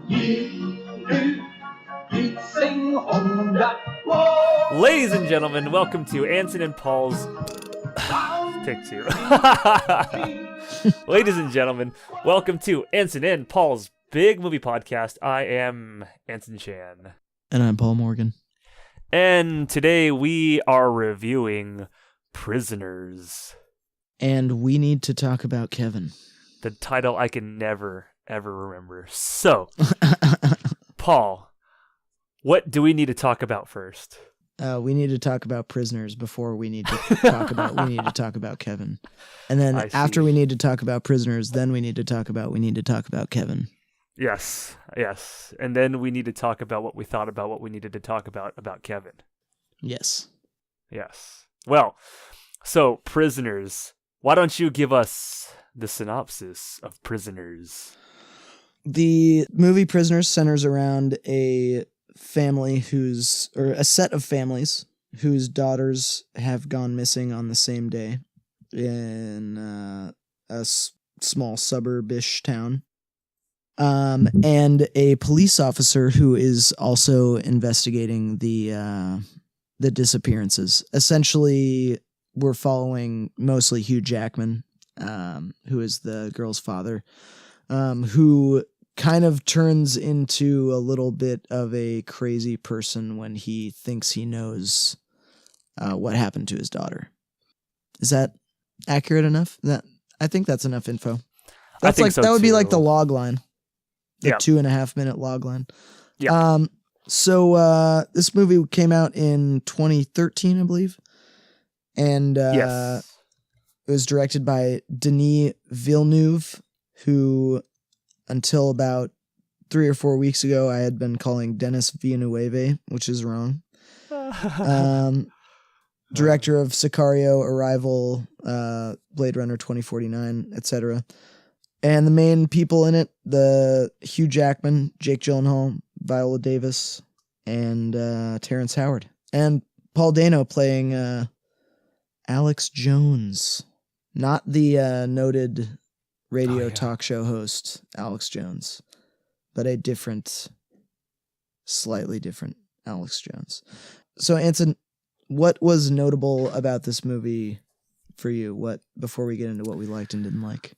Ladies and gentlemen, welcome to Anson and Paul's... Take two. Ladies and gentlemen, welcome to Anson and Paul's Big Movie Podcast. I am Anson Chan. And I'm Paul Morgan. And today we are reviewing Prisoners. And we need to talk about Kevin. The title I can never, ever remember. So, Paul, what do we need to talk about first? We need to talk about Prisoners before we need to talk about Kevin. And then after we need to talk about Prisoners, then we need to talk about Kevin. Yes. And then we need to talk about what we thought about what we needed to talk about Kevin. Yes. Well, so Prisoners. Why don't you give us the synopsis of Prisoners? The movie Prisoners centers around a set of families whose daughters have gone missing on the same day in a small suburb-ish town. And a police officer who is also investigating the disappearances. Essentially, we're following mostly Hugh Jackman, who is the girl's father, who kind of turns into a little bit of a crazy person when he thinks he knows what happened to his daughter. Is that accurate enough? I think that's enough info. That would be like the log line. The 2.5 minute log line. Yeah. So this movie came out in 2013, I believe. And it was directed by Denis Villeneuve, who until about 3 or 4 weeks ago I had been calling Dennis Villeneuve, which is wrong. Director of Sicario, Arrival, Blade Runner 2049, etc. And the main people in it, the Hugh Jackman, Jake Gyllenhaal, Viola Davis, and Terrence Howard. And Paul Dano playing Alex Jones. Not the noted radio talk show host, Alex Jones, but a slightly different Alex Jones. So, Anson, what was notable about this movie for you? Before we get into what we liked and didn't like?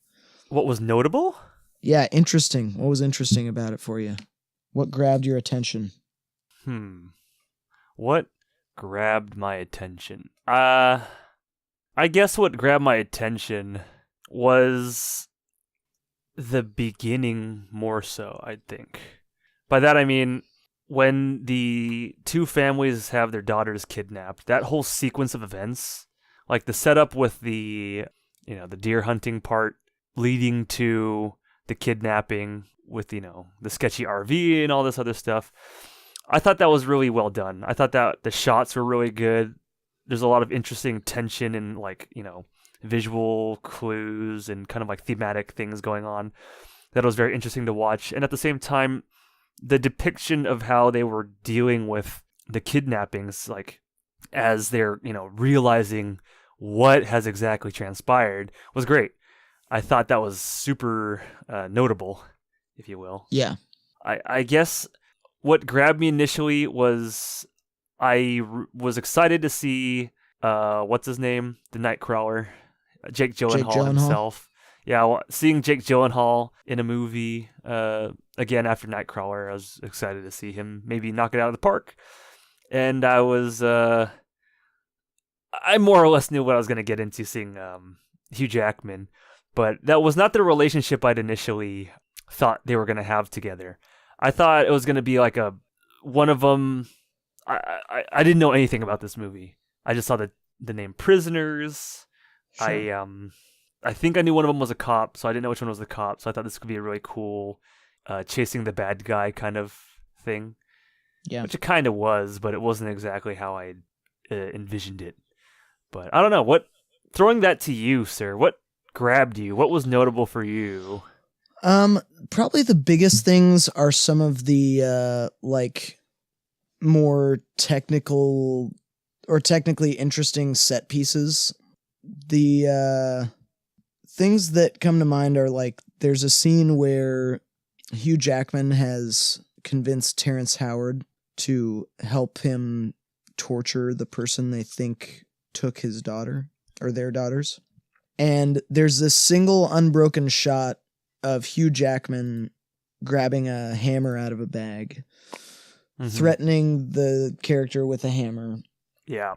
What was notable? Yeah, interesting. What was interesting about it for you? What grabbed your attention? What grabbed my attention? I guess what grabbed my attention was the beginning more so, I think. By that I mean when the two families have their daughters kidnapped, that whole sequence of events, like the setup with the deer hunting part leading to the kidnapping with, the sketchy RV and all this other stuff. I thought that was really well done. I thought that the shots were really good. There's a lot of interesting tension and visual clues and kind of like thematic things going on that was very interesting to watch. And at the same time, the depiction of how they were dealing with the kidnappings, as they're, realizing what has exactly transpired, was great. I thought that was super notable, if you will. Yeah. I guess what grabbed me initially was I was excited to see, what's his name? The Nightcrawler. Jake Gyllenhaal himself. Yeah, seeing Jake Gyllenhaal in a movie, again after Nightcrawler, I was excited to see him maybe knock it out of the park. And I more or less knew what I was going to get into seeing Hugh Jackman, but that was not the relationship I'd initially thought they were going to have together. I thought it was going to be like one of them. I didn't know anything about this movie. I just saw the name Prisoners. Sure. I think I knew one of them was a cop, so I didn't know which one was the cop. So I thought this could be a really cool chasing the bad guy kind of thing. Yeah, which it kind of was, but it wasn't exactly how I envisioned it. But I don't know. Throwing that to you, sir, what grabbed you? What was notable for you? Probably the biggest things are some of the more technical or technically interesting set pieces. The things that come to mind are there's a scene where Hugh Jackman has convinced Terrence Howard to help him torture the person they think took his daughter or their daughters. And there's this single unbroken shot of Hugh Jackman grabbing a hammer out of a bag, threatening the character with a hammer. Yeah.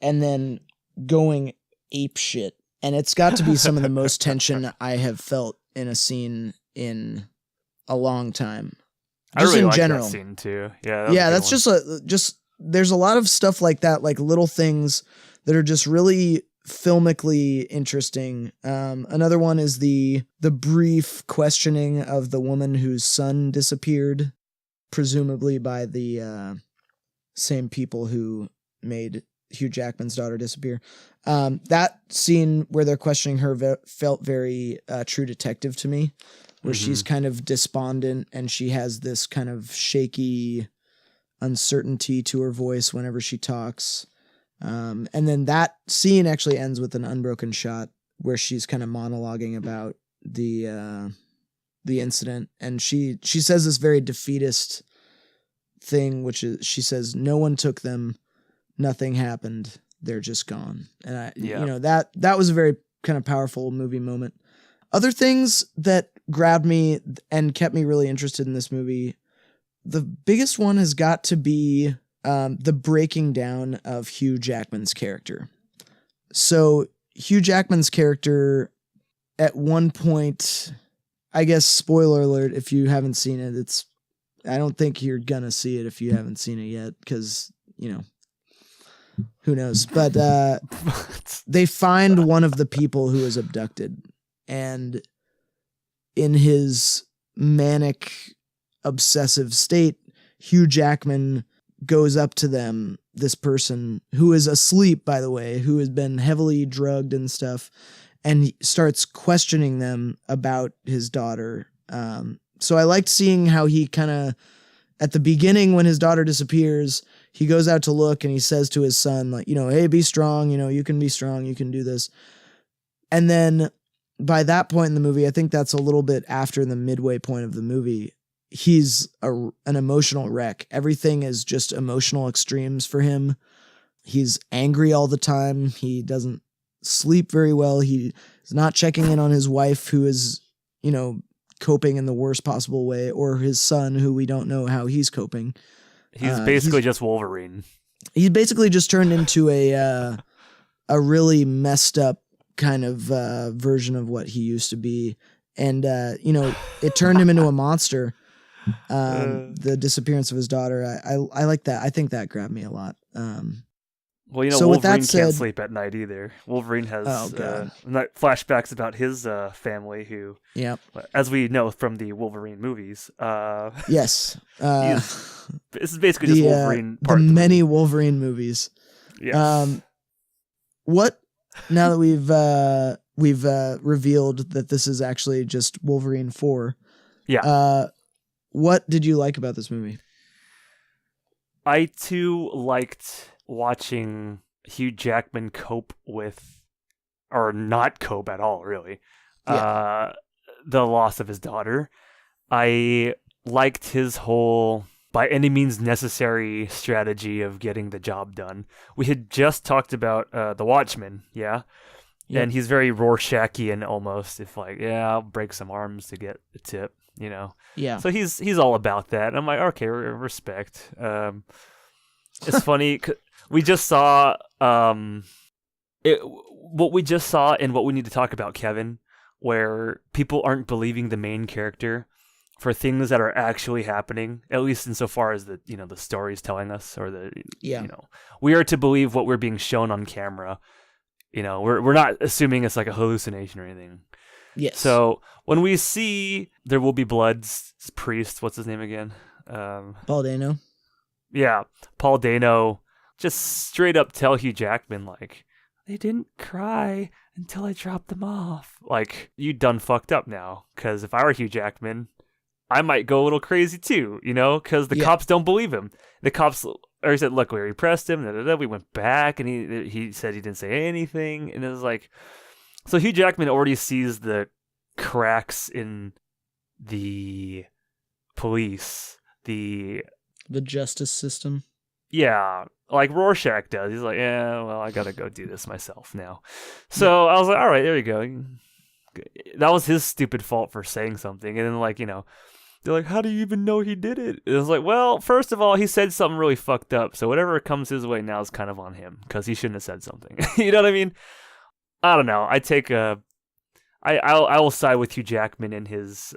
And then going ape shit. And it's got to be some of the most tension I have felt in a scene in a long time. Just I really in like general. That scene too. Yeah. That's just there's a lot of stuff like that, like little things that are just really filmically interesting. Another one is the brief questioning of the woman whose son disappeared, presumably by the same people who made Hugh Jackman's daughter disappear. That scene where they're questioning her felt very True Detective to me, where she's kind of despondent and she has this kind of shaky uncertainty to her voice whenever she talks. And then that scene actually ends with an unbroken shot where she's kind of monologuing about the incident. And she says this very defeatist thing, which is, she says, "No one took them. Nothing happened. They're just gone." And that was a very kind of powerful movie moment. Other things that grabbed me and kept me really interested in this movie, the biggest one has got to be the breaking down of Hugh Jackman's character. So Hugh Jackman's character, at one point, I guess, spoiler alert, if you haven't seen it, I don't think you're gonna see it if you haven't seen it yet, because, who knows? But they find one of the people who was abducted, and in his manic, obsessive state, Hugh Jackman goes up to them, this person who is asleep, by the way, who has been heavily drugged and stuff, and he starts questioning them about his daughter. So I liked seeing how he kind of, at the beginning when his daughter disappears, he goes out to look and he says to his son, like, "Hey, be strong, you can be strong, you can do this." And then by that point in the movie, I think that's a little bit after the midway point of the movie, he's an emotional wreck. Everything is just emotional extremes for him. He's angry all the time. He doesn't sleep very well. He's not checking in on his wife, who is, coping in the worst possible way, or his son, who we don't know how he's coping. He's basically just Wolverine. He basically just turned into a really messed up kind of version of what he used to be. And, it turned him into a monster. The disappearance of his daughter. I like that. I think that grabbed me a lot. Well, so Wolverine can't sleep at night either. Wolverine has flashbacks about his family, who, as we know from the Wolverine movies, yes, this is basically just Wolverine. The many Wolverine movies. Yes. What now that we've revealed that this is actually just Wolverine 4? Yeah. What did you like about this movie? I too liked watching Hugh Jackman cope with, or not cope at all, really, the loss of his daughter. I liked his whole, by any means necessary strategy of getting the job done. We had just talked about The Watchmen, and he's very Rorschach-ian almost, if I'll break some arms to get a tip. So he's all about that. I'm like, okay, respect. It's funny, we just saw what we just saw in What We Need to Talk About, Kevin, where people aren't believing the main character for things that are actually happening, at least insofar as the story's telling us, or we are to believe what we're being shown on camera. We're not assuming it's like a hallucination or anything. Yes. So when we see There Will Be Blood's priest, what's his name again? Paul Dano. Yeah, Paul Dano just straight up tell Hugh Jackman, like, "They didn't cry until I dropped them off." Like, you done fucked up now. Because if I were Hugh Jackman, I might go a little crazy too, because the cops don't believe him. The cops, or he said, "Look, we repressed him." We went back, and he said he didn't say anything, and it was like, so Hugh Jackman already sees the cracks in the police, the justice system. yeah, like Rorschach does. He's like, yeah, well, I gotta go do this myself now. So I was like, all right, there you go. That was his stupid fault for saying something, and then like they're like, how do you even know he did it? It was like, well, first of all, he said something really fucked up, so whatever comes his way now is kind of on him because he shouldn't have said something. You know what I mean? I don't know. I will side with Hugh Jackman in his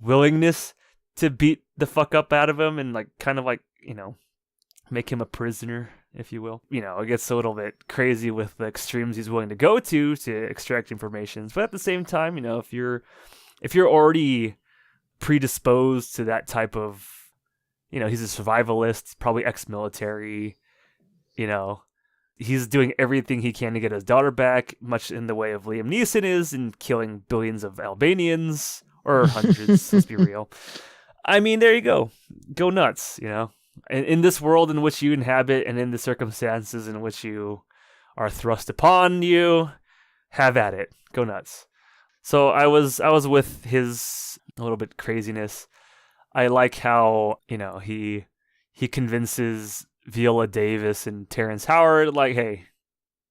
willingness to beat the fuck up out of him and like kind of like make him a prisoner, if you will. It gets a little bit crazy with the extremes he's willing to go to extract information. But at the same time, if you're already predisposed to that type of, he's a survivalist, probably ex-military, he's doing everything he can to get his daughter back, much in the way of Liam Neeson is in killing billions of Albanians, or hundreds, let's be real. I mean, there you go. Go nuts, In this world in which you inhabit and in the circumstances in which you are thrust upon you, have at it. Go nuts. So I was with his a little bit craziness. I like how, he convinces Viola Davis and Terrence Howard, like, hey,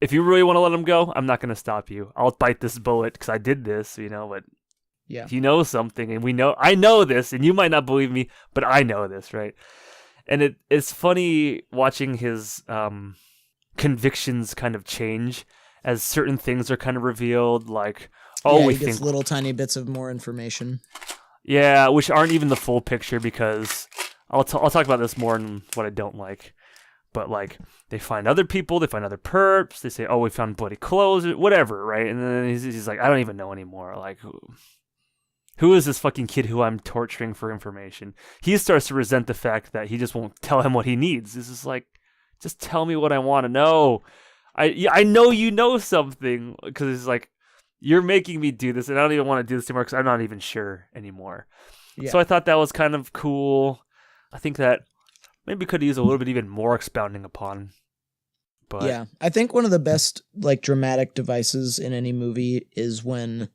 if you really want to let him go, I'm not going to stop you. I'll bite this bullet because I did this, but yeah, he knows something, and I know this, and you might not believe me, but I know this, right? And it's funny watching his convictions kind of change as certain things are kind of revealed, like, he gets little tiny bits of more information. Yeah, which aren't even the full picture, because I'll talk about this more in what I don't like. But like, they find other people, they find other perps, they say, oh, we found bloody clothes, whatever, right? And then he's like, I don't even know anymore. Like, who is this fucking kid who I'm torturing for information? He starts to resent the fact that he just won't tell him what he needs. This is like, just tell me what I want to know. I know you know something, because it's like, you're making me do this, and I don't even want to do this anymore because I'm not even sure anymore. Yeah. So I thought that was kind of cool. I think that maybe could use a little bit even more expounding upon. But yeah, I think one of the best like dramatic devices in any movie is when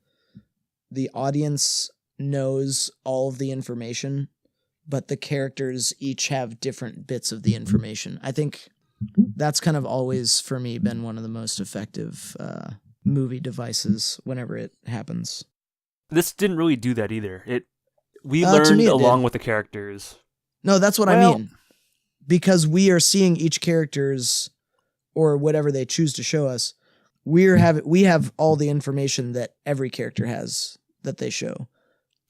the audience knows all of the information, but the characters each have different bits of the information. I think that's kind of always, for me, been one of the most effective movie devices whenever it happens. This didn't really do that either. We learned along with the characters. No, that's what I mean. Because we are seeing each character's, or whatever they choose to show us, we have all the information that every character has that they show.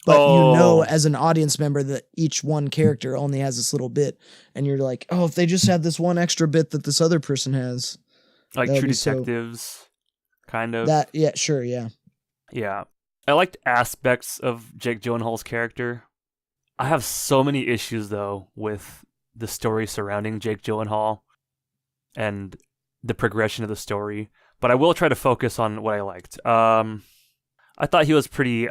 But as an audience member, that each one character only has this little bit, and you're like, oh, if they just had this one extra bit that this other person has. Like True Detectives, kind of. That, yeah, sure, yeah. Yeah. I liked aspects of Jake Gyllenhaal's character. I have so many issues, though, with the story surrounding Jake Gyllenhaal and the progression of the story, but I will try to focus on what I liked. I thought he was pretty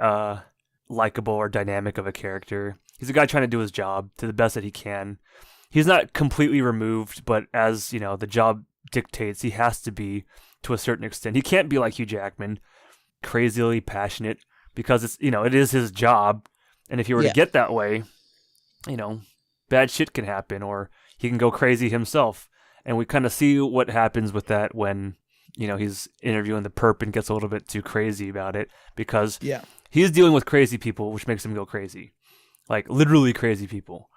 likable or dynamic of a character. He's a guy trying to do his job to the best that he can. He's not completely removed, but as the job dictates, he has to be to a certain extent. He can't be like Hugh Jackman, crazily passionate, because it's it is his job, and if he were to get that way, bad shit can happen, or he can go crazy himself. And we kind of see what happens with that when he's interviewing the perp and gets a little bit too crazy about it, because he's dealing with crazy people, which makes him go crazy, like literally crazy people.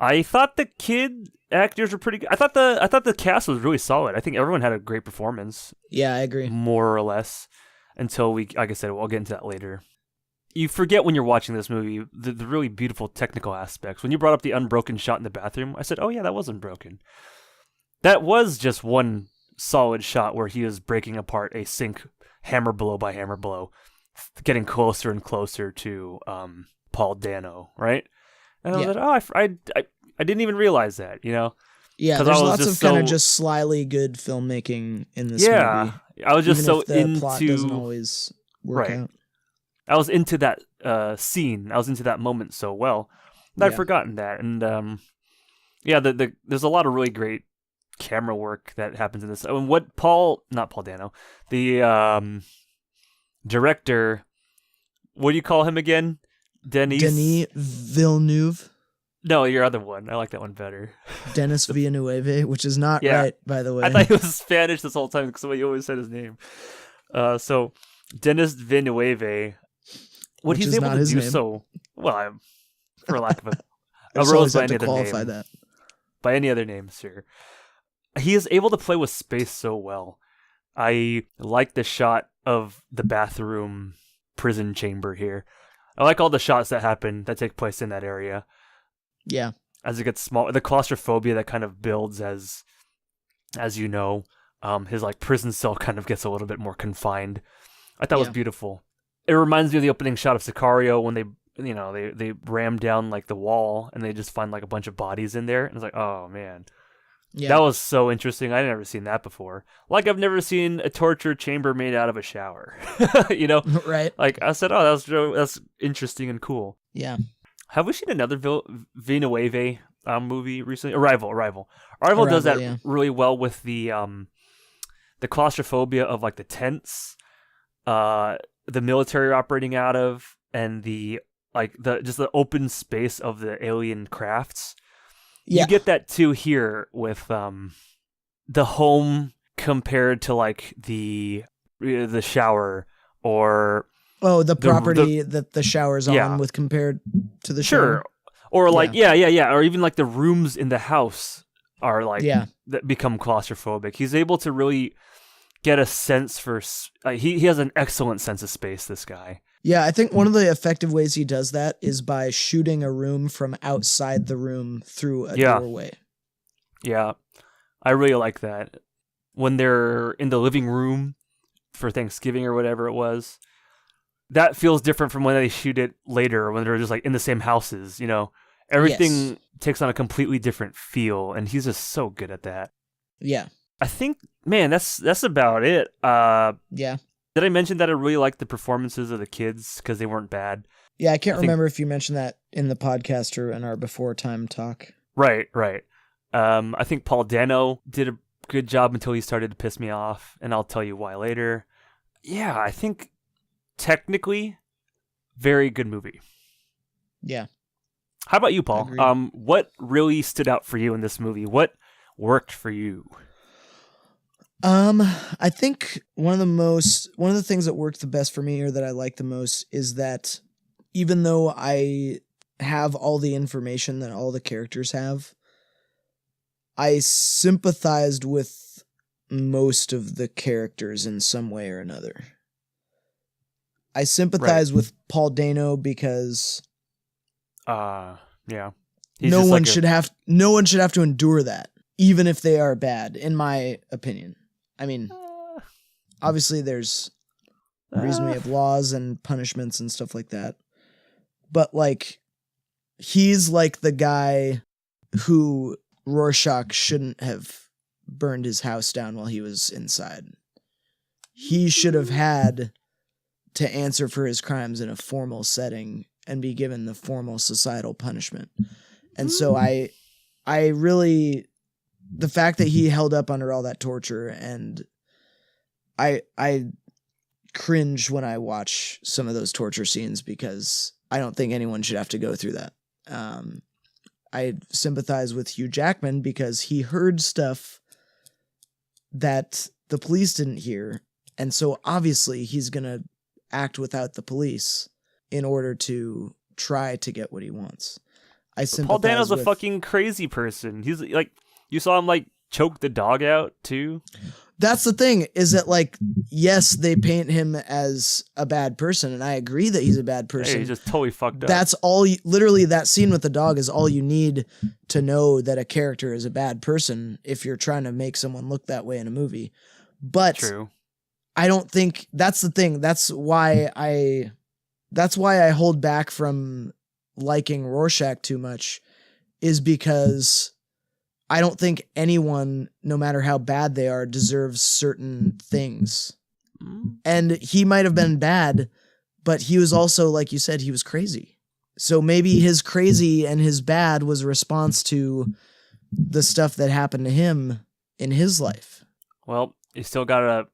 I thought the kid actors were pretty good. I thought the cast was really solid. I think everyone had a great performance. Yeah, I agree. More or less, until like I said, we'll get into that later. You forget when you're watching this movie the really beautiful technical aspects. When you brought up the unbroken shot in the bathroom, I said, oh yeah, that was unbroken. That was just one solid shot where he was breaking apart a sink hammer blow by hammer blow, getting closer and closer to Paul Dano, right? And I was like, oh, I didn't even realize that, Yeah, there's lots of kind of just slyly good filmmaking in this movie. Yeah, I was just so into... plot doesn't always work out. I was into that scene. I was into that moment so well that I'd forgotten that. And there's a lot of really great camera work that happens in this. I mean, not Paul Dano, the director, what do you call him again? Denis Villeneuve. No, your other one. I like that one better. Denis Villeneuve, which is not right, by the way. I thought he was Spanish this whole time because somebody always said his name. So Denis Villeneuve, what he's able to do so well, for lack of a rose by any other name. That. By any other name, sir. He is able to play with space so well. I like the shot of the bathroom prison chamber here. I like all the shots that take place in that area. Yeah. As it gets smaller, the claustrophobia that kind of builds as you know, his like prison cell kind of gets a little bit more confined. I thought it was beautiful. It reminds me of the opening shot of Sicario when they ram down like the wall and they just find like a bunch of bodies in there, and it's like, oh man. Yeah. That was so interesting. I'd never seen that before. Like, I've never seen a torture chamber made out of a shower. You know? Right. Like, I said, oh, that's interesting and cool. Yeah. Have we seen another Villeneuve movie recently? Arrival does that really well with the claustrophobia of, like, the tents, the military operating out of, and the open space of the alien crafts. Yeah. You get that too here with the home compared to like the shower or the property that the shower's on with compared to the shower. Or like or even like the rooms in the house are like that become claustrophobic. He's able to really get a sense for he has an excellent sense of space, this guy. Yeah, I think one of the effective ways he does that is by shooting a room from outside the room through a doorway. Yeah, I really like that. When they're in the living room for Thanksgiving or whatever it was, that feels different from when they shoot it later when they're just like in the same houses, you know. Everything takes on a completely different feel, and he's just so good at that. Yeah. I think, man, that's about it. Yeah. Did I mention that I really liked the performances of the kids because they weren't bad? Yeah, I can't remember if you mentioned that in the podcast or in our before time talk. Right. I think Paul Dano did a good job until he started to piss me off, and I'll tell you why later. Yeah, I think technically, very good movie. Yeah. How about you, Paul? What really stood out for you in this movie? What worked for you? I think one of the things that worked the best for me or that I like the most is that even though I have all the information that all the characters have, I sympathized with most of the characters in some way or another. I sympathize with Paul Dano because no one should have to endure that, even if they are bad, in my opinion. I mean, obviously there's a reason we have laws and punishments and stuff like that. But like, he's like the guy who Rorschach shouldn't have burned his house down while he was inside. He should have had to answer for his crimes in a formal setting and be given the formal societal punishment. And so I really, the fact that he held up under all that torture, and I cringe when I watch some of those torture scenes because I don't think anyone should have to go through that. I sympathize with Hugh Jackman because he heard stuff that the police didn't hear, and so obviously he's going to act without the police in order to try to get what he wants. Paul Dano's a fucking crazy person. He's like, you saw him like choke the dog out too. That's the thing, is that like, yes, they paint him as a bad person, and I agree that he's a bad person. Hey, he's just totally fucked up. That's all. Literally, that scene with the dog is all you need to know that a character is a bad person if you're trying to make someone look that way in a movie. But true. I don't think that's the thing. That's why I hold back from liking Rorschach too much, is because I don't think anyone, no matter how bad they are, deserves certain things. And he might have been bad, but he was also, like you said, he was crazy. So maybe his crazy and his bad was a response to the stuff that happened to him in his life. Well, you still gotta,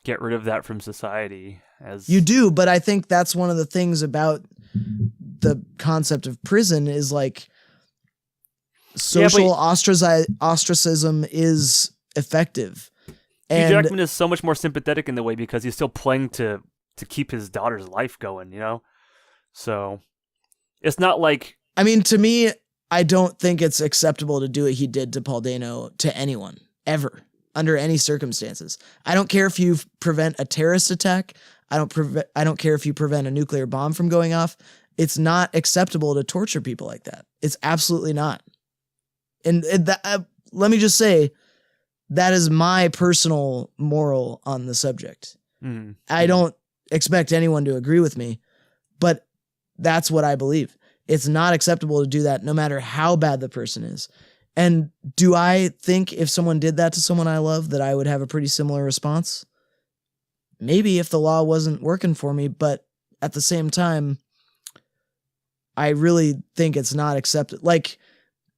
get rid of that from society. As you do, but I think that's one of the things about the concept of prison is like social ostracism is effective. Hugh Jackman is so much more sympathetic in the way because he's still playing to keep his daughter's life going, you know? So it's not like... I mean, to me, I don't think it's acceptable to do what he did to Paul Dano to anyone, ever, under any circumstances. I don't care if you prevent a terrorist attack. I don't care if you prevent a nuclear bomb from going off. It's not acceptable to torture people like that. It's absolutely not. And let me just say, that is my personal moral on the subject. Mm. I don't expect anyone to agree with me, but that's what I believe. It's not acceptable to do that no matter how bad the person is. And do I think if someone did that to someone I love that I would have a pretty similar response? Maybe if the law wasn't working for me, but at the same time, I really think it's not accepted. Like,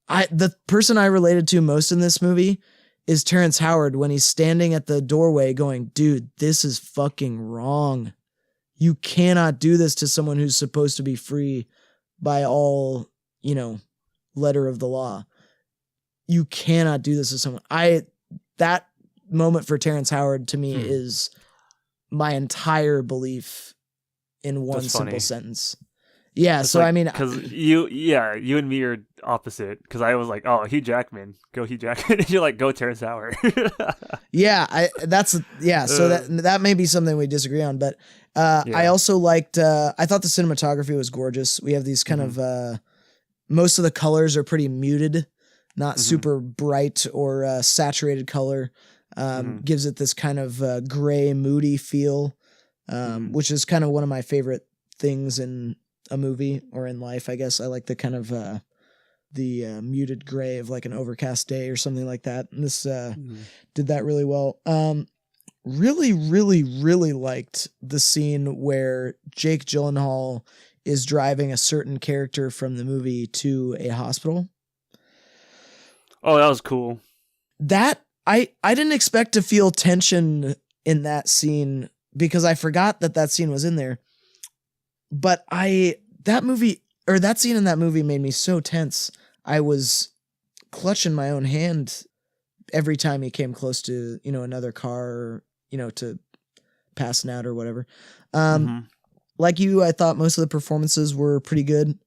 the person I related to most in this movie is Terrence Howard when he's standing at the doorway going, dude, this is fucking wrong. You cannot do this to someone who's supposed to be free by all, letter of the law. You cannot do this to someone. That moment for Terrence Howard to me is my entire belief in one simple sentence. Yeah, it's so like, I mean, because you and me are opposite. Because I was like, oh, Hugh Jackman, go Hugh Jackman. And you're like, go Terrence Howard. yeah, So that may be something we disagree on, but I also liked. I thought the cinematography was gorgeous. We have these kind of most of the colors are pretty muted, not super bright or saturated color. Gives it this kind of gray, moody feel, which is kind of one of my favorite things in a movie or in life. I guess I like the kind of the muted gray of like an overcast day or something like that. And this did that really well. Really, really, really liked the scene where Jake Gyllenhaal is driving a certain character from the movie to a hospital. Oh, that was cool. That I didn't expect to feel tension in that scene because I forgot that scene was in there. But that scene in that movie made me so tense. I was clutching my own hand every time he came close to, another car, to passing out or whatever. Like you, I thought most of the performances were pretty good.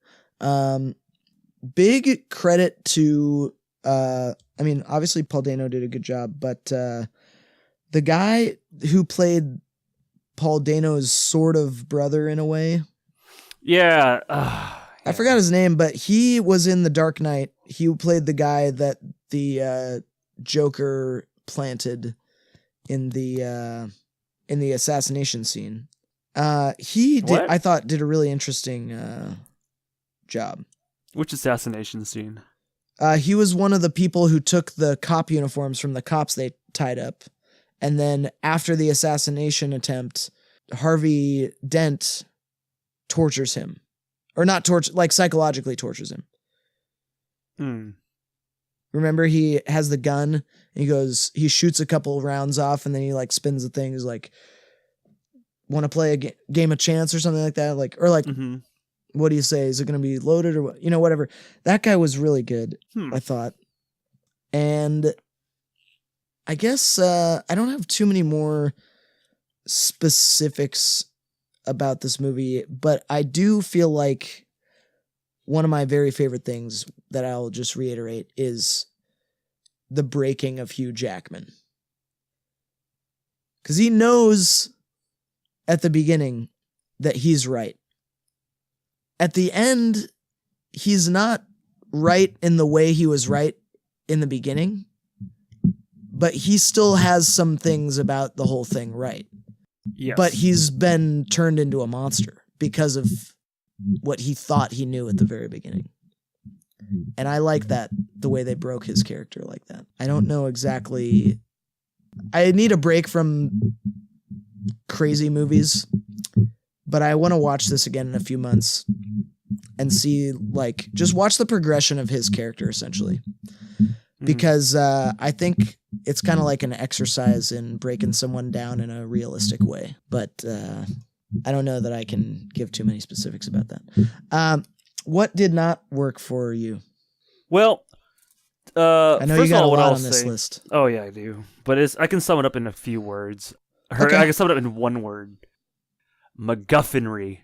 Big credit to, obviously Paul Dano did a good job, but the guy who played Paul Dano's sort of brother in a way. Yeah. I forgot his name, but he was in The Dark Knight. He played the guy that the Joker planted in the assassination scene. I thought did a really interesting job. Which assassination scene? He was one of the people who took the cop uniforms from the cops they tied up. And then after the assassination attempt, Harvey Dent tortures him. Or not torture, like psychologically tortures him. Remember, he has the gun, and he shoots a couple rounds off, and then he like spins the thing. He's like, want to play a game of chance or something like that? What do you say? Is it going to be loaded or what? Whatever. That guy was really good, I thought. And I guess I don't have too many more specifics about this movie, but I do feel like one of my very favorite things that I'll just reiterate is the breaking of Hugh Jackman. Because he knows at the beginning that he's right. At the end, he's not right in the way he was right in the beginning, but he still has some things about the whole thing right. Yes. But he's been turned into a monster because of what he thought he knew at the very beginning. And I like that, the way they broke his character like that. I don't know exactly. I need a break from crazy movies, but I want to watch this again in a few months and see, just watch the progression of his character, essentially. Because I think it's kind of like an exercise in breaking someone down in a realistic way. But I don't know that I can give too many specifics about that. What did not work for you? Well, I know you got a what lot I'll on this say. list. Oh yeah, I do. But I can sum it up in a few words. Okay. I can sum it up in one word. MacGuffinry.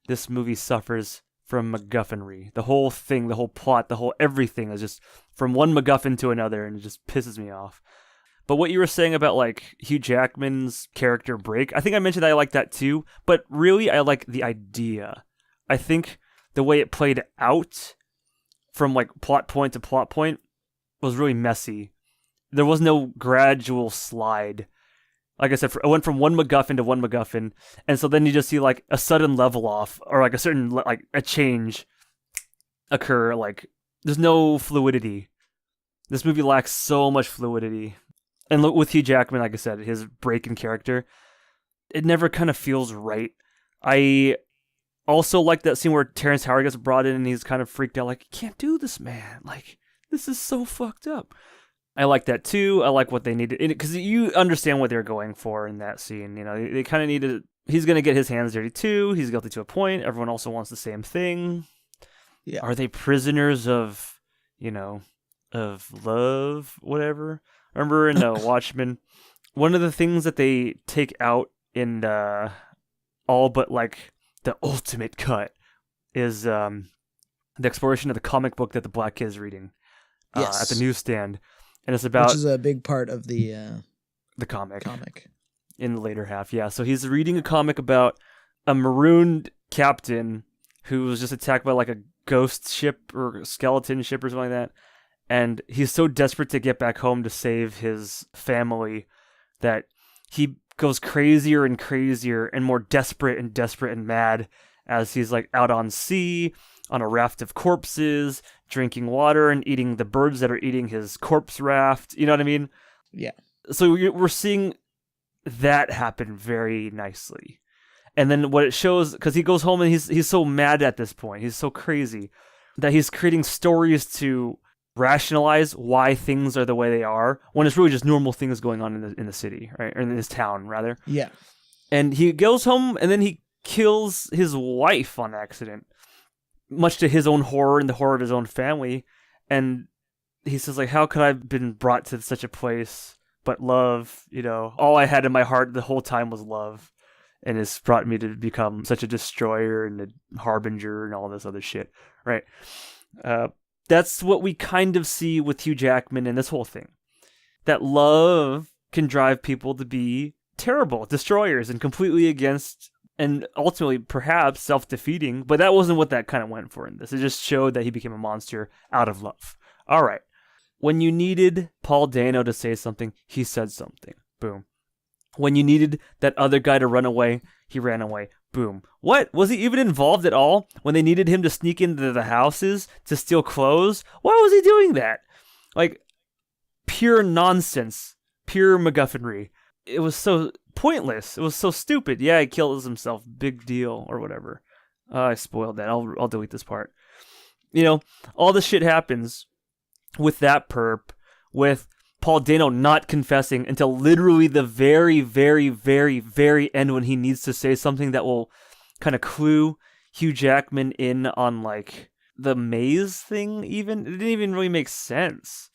This movie suffers from MacGuffinry. The whole thing, the whole plot, the whole everything is just from one MacGuffin to another, and it just pisses me off. But what you were saying about like Hugh Jackman's character break, I think I mentioned that I like that too. But really, I like the idea. I think the way it played out from like plot point to plot point was really messy. There was no gradual slide. Like I said, it went from one MacGuffin to one MacGuffin, and so then you just see like a sudden level off or like a certain like a change occur. Like there's no fluidity. This movie lacks so much fluidity. And with Hugh Jackman, like I said, his break in character, it never kind of feels right. I also like that scene where Terrence Howard gets brought in and he's kind of freaked out, like, you can't do this, man. Like, this is so fucked up. I like that too. I like what they needed, because you understand what they're going for in that scene. You know, they kind of needed, he's going to get his hands dirty too. He's guilty to a point. Everyone also wants the same thing. Yeah. Are they prisoners of, of love, whatever? Remember in Watchmen, one of the things that they take out in all but like the ultimate cut is the exploration of the comic book that the black kid is reading at the newsstand, and it's about, which is a big part of the comic in the later half. Yeah, so he's reading a comic about a marooned captain who was just attacked by like a ghost ship or skeleton ship or something like that. And he's so desperate to get back home to save his family that he goes crazier and crazier and more desperate and mad as he's like out on sea, on a raft of corpses, drinking water and eating the birds that are eating his corpse raft. You know what I mean? Yeah. So we're seeing that happen very nicely. And then what it shows, because he goes home and he's so mad at this point, he's so crazy, that he's creating stories to rationalize why things are the way they are when it's really just normal things going on in the city, right? Or in this town, rather. Yeah. And he goes home and then he kills his wife on accident, much to his own horror and the horror of his own family. And he says, like, how could I have been brought to such a place but love? All I had in my heart the whole time was love. And it's brought me to become such a destroyer and a harbinger and all this other shit, right? That's what we kind of see with Hugh Jackman in this whole thing. That love can drive people to be terrible destroyers and completely against, and ultimately perhaps self-defeating, but that wasn't what that kind of went for in this. It just showed that he became a monster out of love. All right. When you needed Paul Dano to say something, he said something. Boom. When you needed that other guy to run away, he ran away. Boom. What? Was he even involved at all when they needed him to sneak into the houses to steal clothes? Why was he doing that? Like, pure nonsense. Pure MacGuffinry. It was so pointless. It was so stupid. Yeah, he kills himself. Big deal. Or whatever. I spoiled that. I'll delete this part. All this shit happens with that perp, with Paul Dano not confessing until literally the very, very, very, very end when he needs to say something that will kind of clue Hugh Jackman in on like the maze thing even. It didn't even really make sense.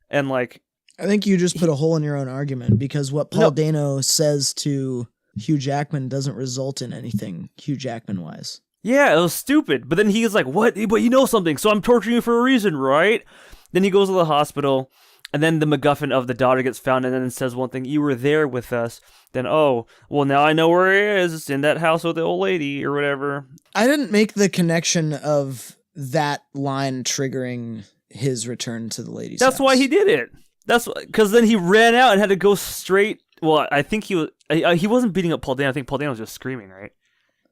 And like, I think you just put a hole in your own argument, because what Paul Dano says to Hugh Jackman doesn't result in anything Hugh Jackman wise. Yeah, it was stupid. But then he's like, what? But you know something, so I'm torturing you for a reason, right? Then he goes to the hospital. And then the MacGuffin of the daughter gets found and then says one thing, you were there with us. Then, oh, well, now I know where he is. It's in that house with the old lady or whatever. I didn't make the connection of that line triggering his return to the lady's house. That's why he did it. That's because then he ran out and had to go straight. Well, I think he wasn't beating up Paul Dano. I think Paul Dano was just screaming, right?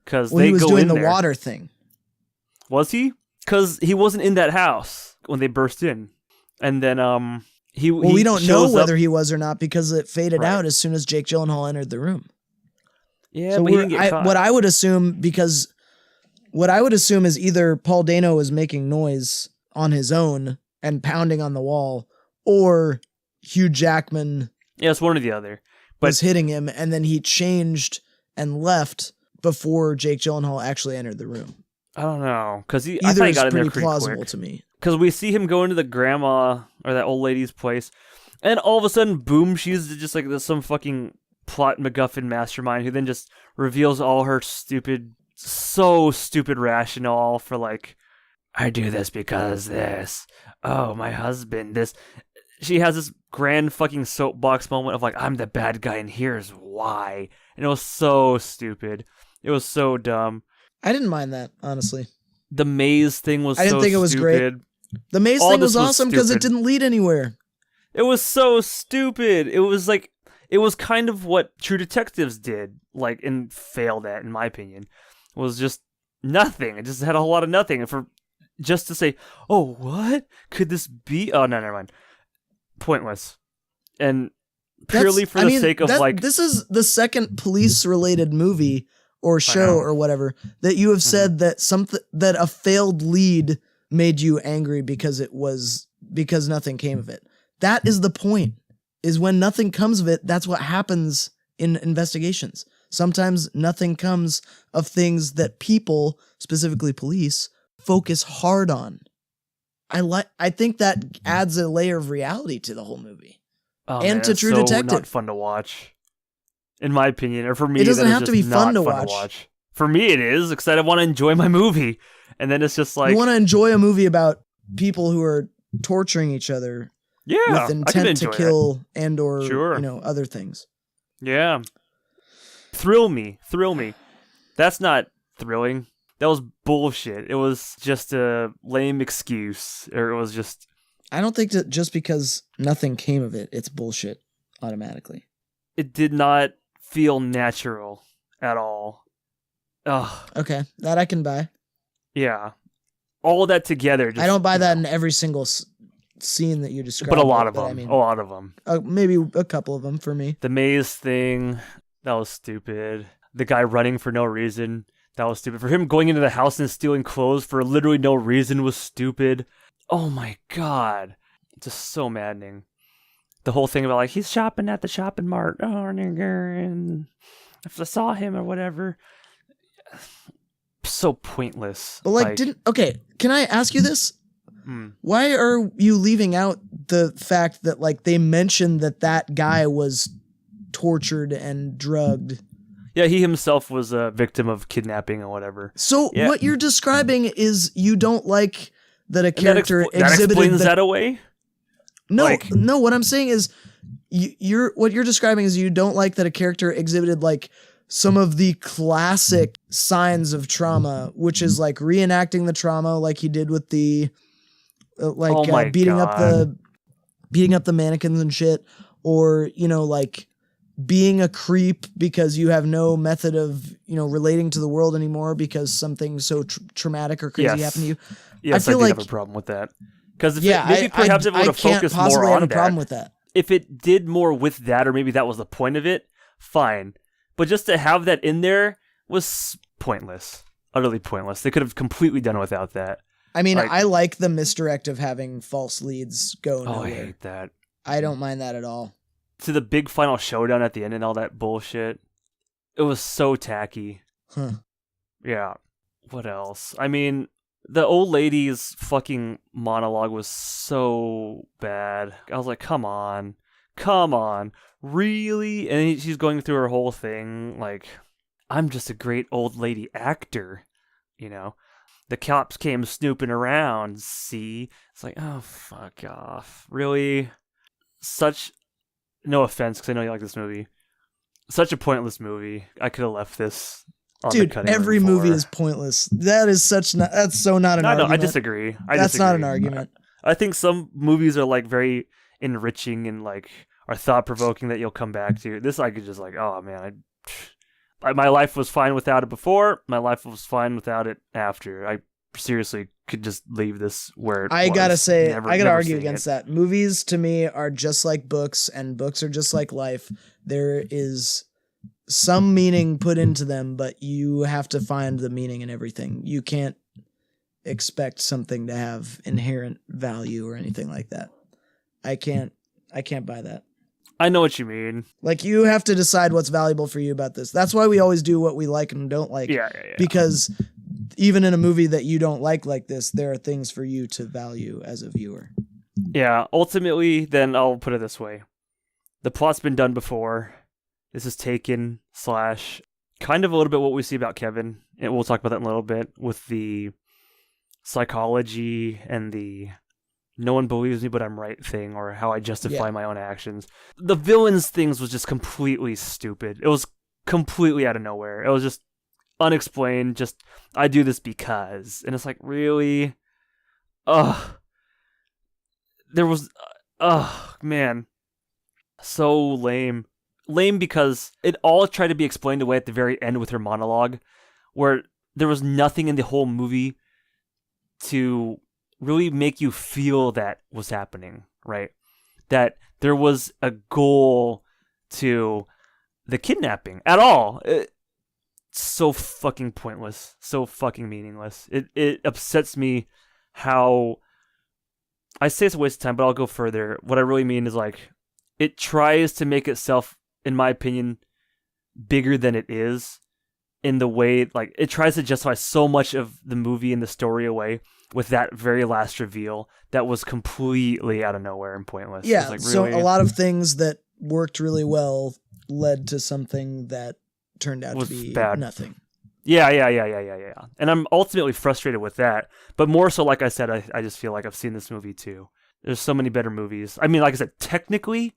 Because he was doing the water thing. Was he? Because he wasn't in that house when they burst in. And then, we don't know whether he was or not because it faded out as soon as Jake Gyllenhaal entered the room. Yeah, so but he didn't get caught. What I would assume is either Paul Dano was making noise on his own and pounding on the wall, or Hugh Jackman it's one or the other. Was hitting him, and then he changed and left before Jake Gyllenhaal actually entered the room. I don't know, because I Either thought he is got in there pretty pretty plausible quick. to me. Because we see him go into the grandma or that old lady's place, and all of a sudden, boom, she's just like some fucking plot MacGuffin mastermind who then just reveals all her so stupid rationale for like, I do this because this. Oh, my husband, this. She has this grand fucking soapbox moment of like, I'm the bad guy and here's why. And it was so stupid. It was so dumb. I didn't mind that, honestly. The maze thing was I didn't so think it was stupid. great. The maze All thing this was awesome because it stupid. didn't lead anywhere. It was so stupid. It was like, it was kind of what True Detectives did, like, and failed at, in my opinion. It was just nothing. It just had a whole lot of nothing. And for just to say, oh, what could this be? Oh, no, never mind. Pointless. And purely for the sake of like, this is the second police-related movie or show or whatever that you have said that a failed lead made you angry because nothing came of it. That is the point. Is when nothing comes of it, that's what happens in investigations. Sometimes nothing comes of things that people, specifically police, focus hard on. I think that adds a layer of reality to the whole movie. oh, and man, to it's True so Detective. not fun to watch. In my opinion, or for me, It doesn't that is have to just be fun not to watch. For me, it is, because I want to enjoy my movie. And then it's just like, you want to enjoy a movie about people who are torturing each other yeah, with I can intent to enjoy kill and or Sure. other things. Yeah. Thrill me. That's not thrilling. That was bullshit. It was just a lame excuse. Or it was just... I don't think that just because nothing came of it, it's bullshit automatically. It did not feel natural at all. Ugh. Okay, that I can buy. Yeah. All that together. Just, I don't buy that in every single scene that you described. But a lot of them. I mean, a lot of them. maybe a couple of them for me. The maze thing, that was stupid. The guy running for no reason, that was stupid. For him going into the house and stealing clothes for literally no reason was stupid. Oh my god. Just so maddening. The whole thing about like, he's shopping at the shopping mart. Oh, nigger, and if I saw him or whatever. So pointless. But okay, can I ask you this? Why are you leaving out the fact that like they mentioned that guy was tortured and drugged? Yeah, he himself was a victim of kidnapping or whatever. So what you're describing is you don't like that a character that exhibited explains that away? No, what I'm saying is what you're describing is you don't like that a character exhibited like some of the classic signs of trauma, which is like reenacting the trauma like he did with the beating up the mannequins and shit, or like being a creep because you have no method of relating to the world anymore because something so traumatic or crazy happened to you. Yes, I do have a problem with that. Because maybe perhaps it would have focused more on have a problem with that. If it did more with that, or maybe that was the point of it, fine. But just to have that in there was pointless. Utterly pointless. They could have completely done without that. I mean, I like the misdirect of having false leads go nowhere. Oh, I hate that. I don't mind that at all. To the big final showdown at the end and all that bullshit. It was so tacky. Huh. Yeah. What else? I mean, the old lady's fucking monologue was so bad. I was like, come on. Really? And she's going through her whole thing like, I'm just a great old lady actor, The cops came snooping around, see? It's like, oh, fuck off. Really? No offense, because I know you like this movie. Such a pointless movie. I could have left this on the cutting room every floor. movie is pointless. That's so not an argument. No, I disagree. That's not an argument. I think some movies are like very enriching and like are thought-provoking that you'll come back to. This I could just like, oh man, my life was fine without it before. My life was fine without it after. I seriously could just leave this where it was. I gotta say, I gotta argue seeing against that. Movies to me are just like books, and books are just like life. There is some meaning put into them, but you have to find the meaning in everything. You can't expect something to have inherent value or anything like that. I can't buy that. I know what you mean. Like, you have to decide what's valuable for you about this. That's why we always do what we like and don't like. Yeah. Because even in a movie that you don't like this, there are things for you to value as a viewer. Yeah, ultimately, then I'll put it this way. The plot's been done before. This is taken / kind of a little bit what we see about Kevin. And we'll talk about that in a little bit with the psychology and the no one believes me but I'm right thing, or how I justify my own actions. The villains things was just completely stupid. It was completely out of nowhere. It was just unexplained. Just, I do this because. And it's like, really? Ugh. There was, man. So lame. Lame because it all tried to be explained away at the very end with her monologue, where there was nothing in the whole movie to really make you feel that was happening, right? That there was a goal to the kidnapping at all. It's so fucking pointless. So fucking meaningless. It upsets me how... I say it's a waste of time, but I'll go further. What I really mean is, like, it tries to make itself, in my opinion, bigger than it is, in the way, like, it tries to justify so much of the movie and the story away with that very last reveal that was completely out of nowhere and pointless. Yeah, like, so really, a lot of things that worked really well led to something that turned out to be bad. Nothing. Yeah. And I'm ultimately frustrated with that. But more so, like I said, I just feel like I've seen this movie too. There's so many better movies. I mean, like I said, technically,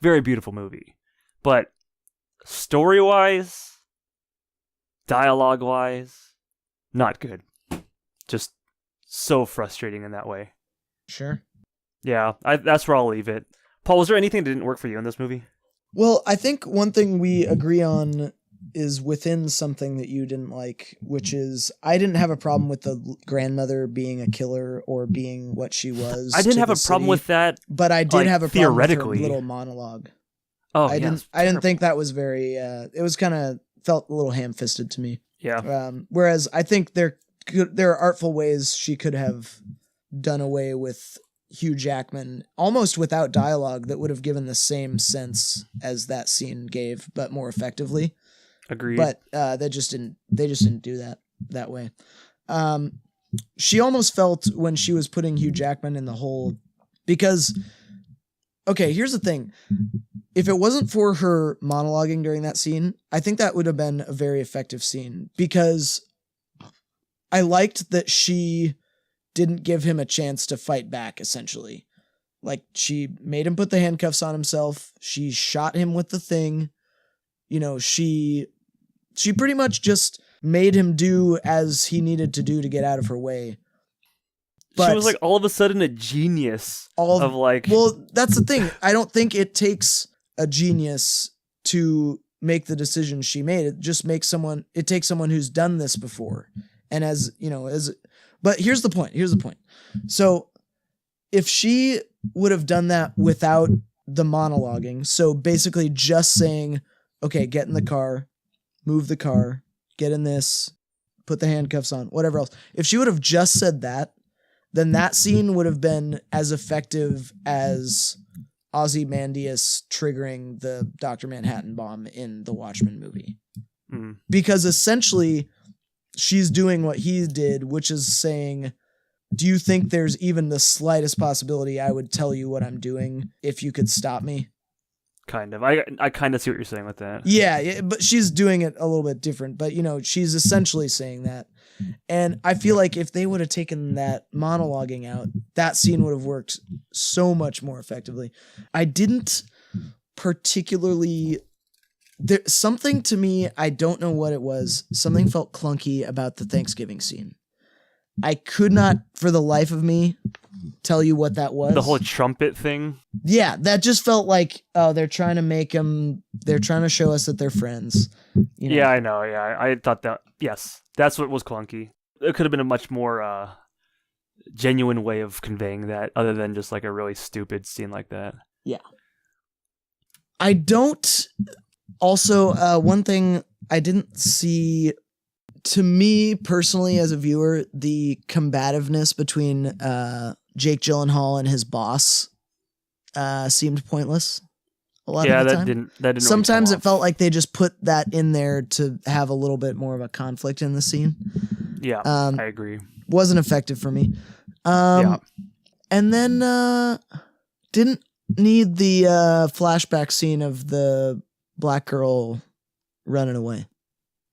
very beautiful movie. But story-wise, dialogue-wise, not good. Just so frustrating in that way. Sure. Yeah, that's where I'll leave it. Paul, was there anything that didn't work for you in this movie? Well, I think one thing we agree on is within something that you didn't like, which is I didn't have a problem with the grandmother being a killer or being what she was. I didn't have a problem with that, but I did have a problem with her theoretically. little monologue. Oh, I didn't think that was very. It was kind of felt a little ham-fisted to me. Yeah. Whereas I think there are artful ways she could have done away with Hugh Jackman almost without dialogue that would have given the same sense as that scene gave, but more effectively. Agreed. But they just didn't do that way. She almost felt when she was putting Hugh Jackman in the hole, because, okay, here's the thing. If it wasn't for her monologuing during that scene, I think that would have been a very effective scene, because I liked that she didn't give him a chance to fight back, essentially. Like, she made him put the handcuffs on himself. She shot him with the thing. You know, she pretty much just made him do as he needed to do to get out of her way. But she was like all of a sudden a genius of like... Well, that's the thing. I don't think it takes a genius to make the decision she made. It takes someone who's done this before. And but here's the point. So if she would have done that without the monologuing, so basically just saying, okay, get in the car, move the car, get in this, put the handcuffs on, whatever else. If she would have just said that, then that scene would have been as effective as Ozymandias triggering the Dr. Manhattan bomb in the Watchmen movie. Mm. Because essentially she's doing what he did, which is saying, do you think there's even the slightest possibility I would tell you what I'm doing if you could stop me? Kind of. I kind of see what you're saying with that. Yeah, but she's doing it a little bit different. But, she's essentially saying that. And I feel like if they would have taken that monologuing out, that scene would have worked so much more effectively. I didn't particularly... something to me, I don't know what it was. Something felt clunky about the Thanksgiving scene. I could not, for the life of me, tell you what that was. The whole trumpet thing? Yeah, that just felt like, they're trying to show us that they're friends. Yeah, I know. Yeah, I thought that, yes, that's what was clunky. It could have been a much more genuine way of conveying that, other than just like a really stupid scene like that. Yeah. I don't... Also, one thing I didn't see, to me personally as a viewer, the combativeness between Jake Gyllenhaal and his boss seemed pointless a lot Yeah, of the that time. didn't really Sometimes come it felt off. like they just put that in there to have a little bit more of a conflict in the scene. Yeah, Um, I agree. wasn't effective for me. Yeah. And then didn't need the flashback scene of the black girl running away.